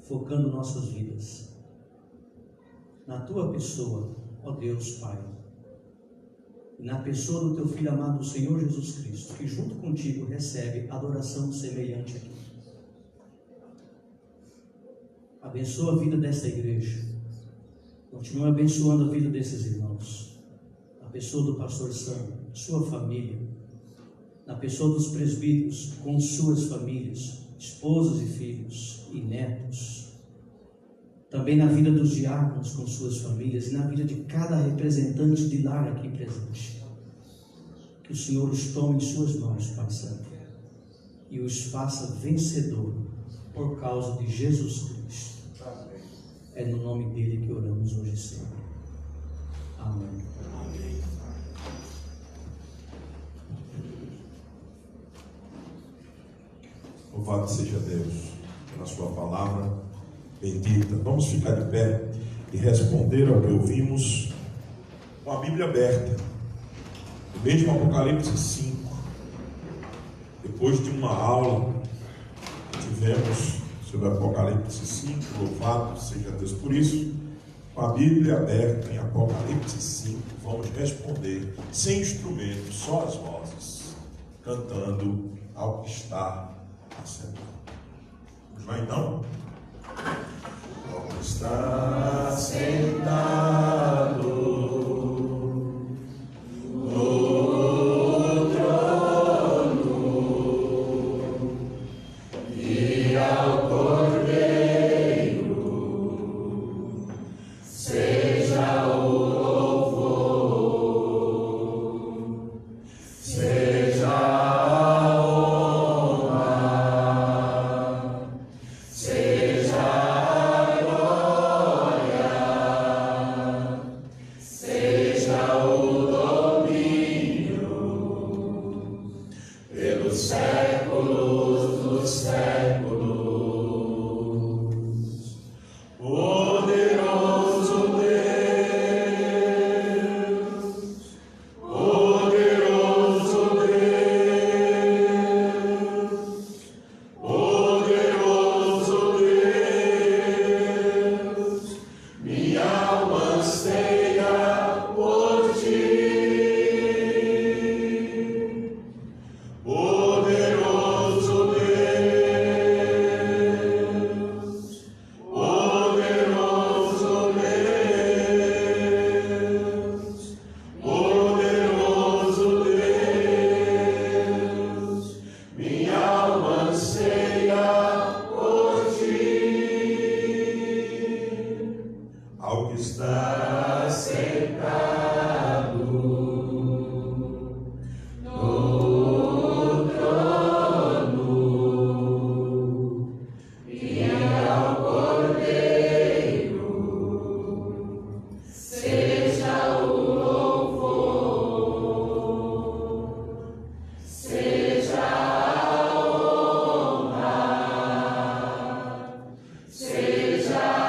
focando nossas vidas na Tua pessoa, ó Deus Pai, e na pessoa do Teu Filho amado, o Senhor Jesus Cristo, que junto contigo recebe adoração semelhante aqui. Abençoa a vida desta igreja, continua abençoando a vida desses irmãos, a pessoa do pastor Sam, sua família, na pessoa dos presbíteros, com suas famílias, esposas e filhos e netos, também na vida dos diáconos com suas famílias e na vida de cada representante de lar aqui presente. Que o Senhor os tome em suas mãos, Pai Santo, e os faça vencedor por causa de Jesus Cristo. É no nome dele que oramos hoje e sempre. Amém. Amém. Louvado seja Deus pela sua palavra bendita. Vamos ficar de pé e responder ao que ouvimos com a Bíblia aberta. No mesmo Apocalipse 5, depois de uma aula que tivemos sobre Apocalipse 5, louvado seja Deus por isso, com a Bíblia aberta em Apocalipse 5, vamos responder sem instrumento, só as vozes, cantando ao que está assentado. Vamos lá então? Ao que está sentado e ao Cordeiro ao que está sentado no trono e ao Cordeiro seja o louvor, seja a honra, seja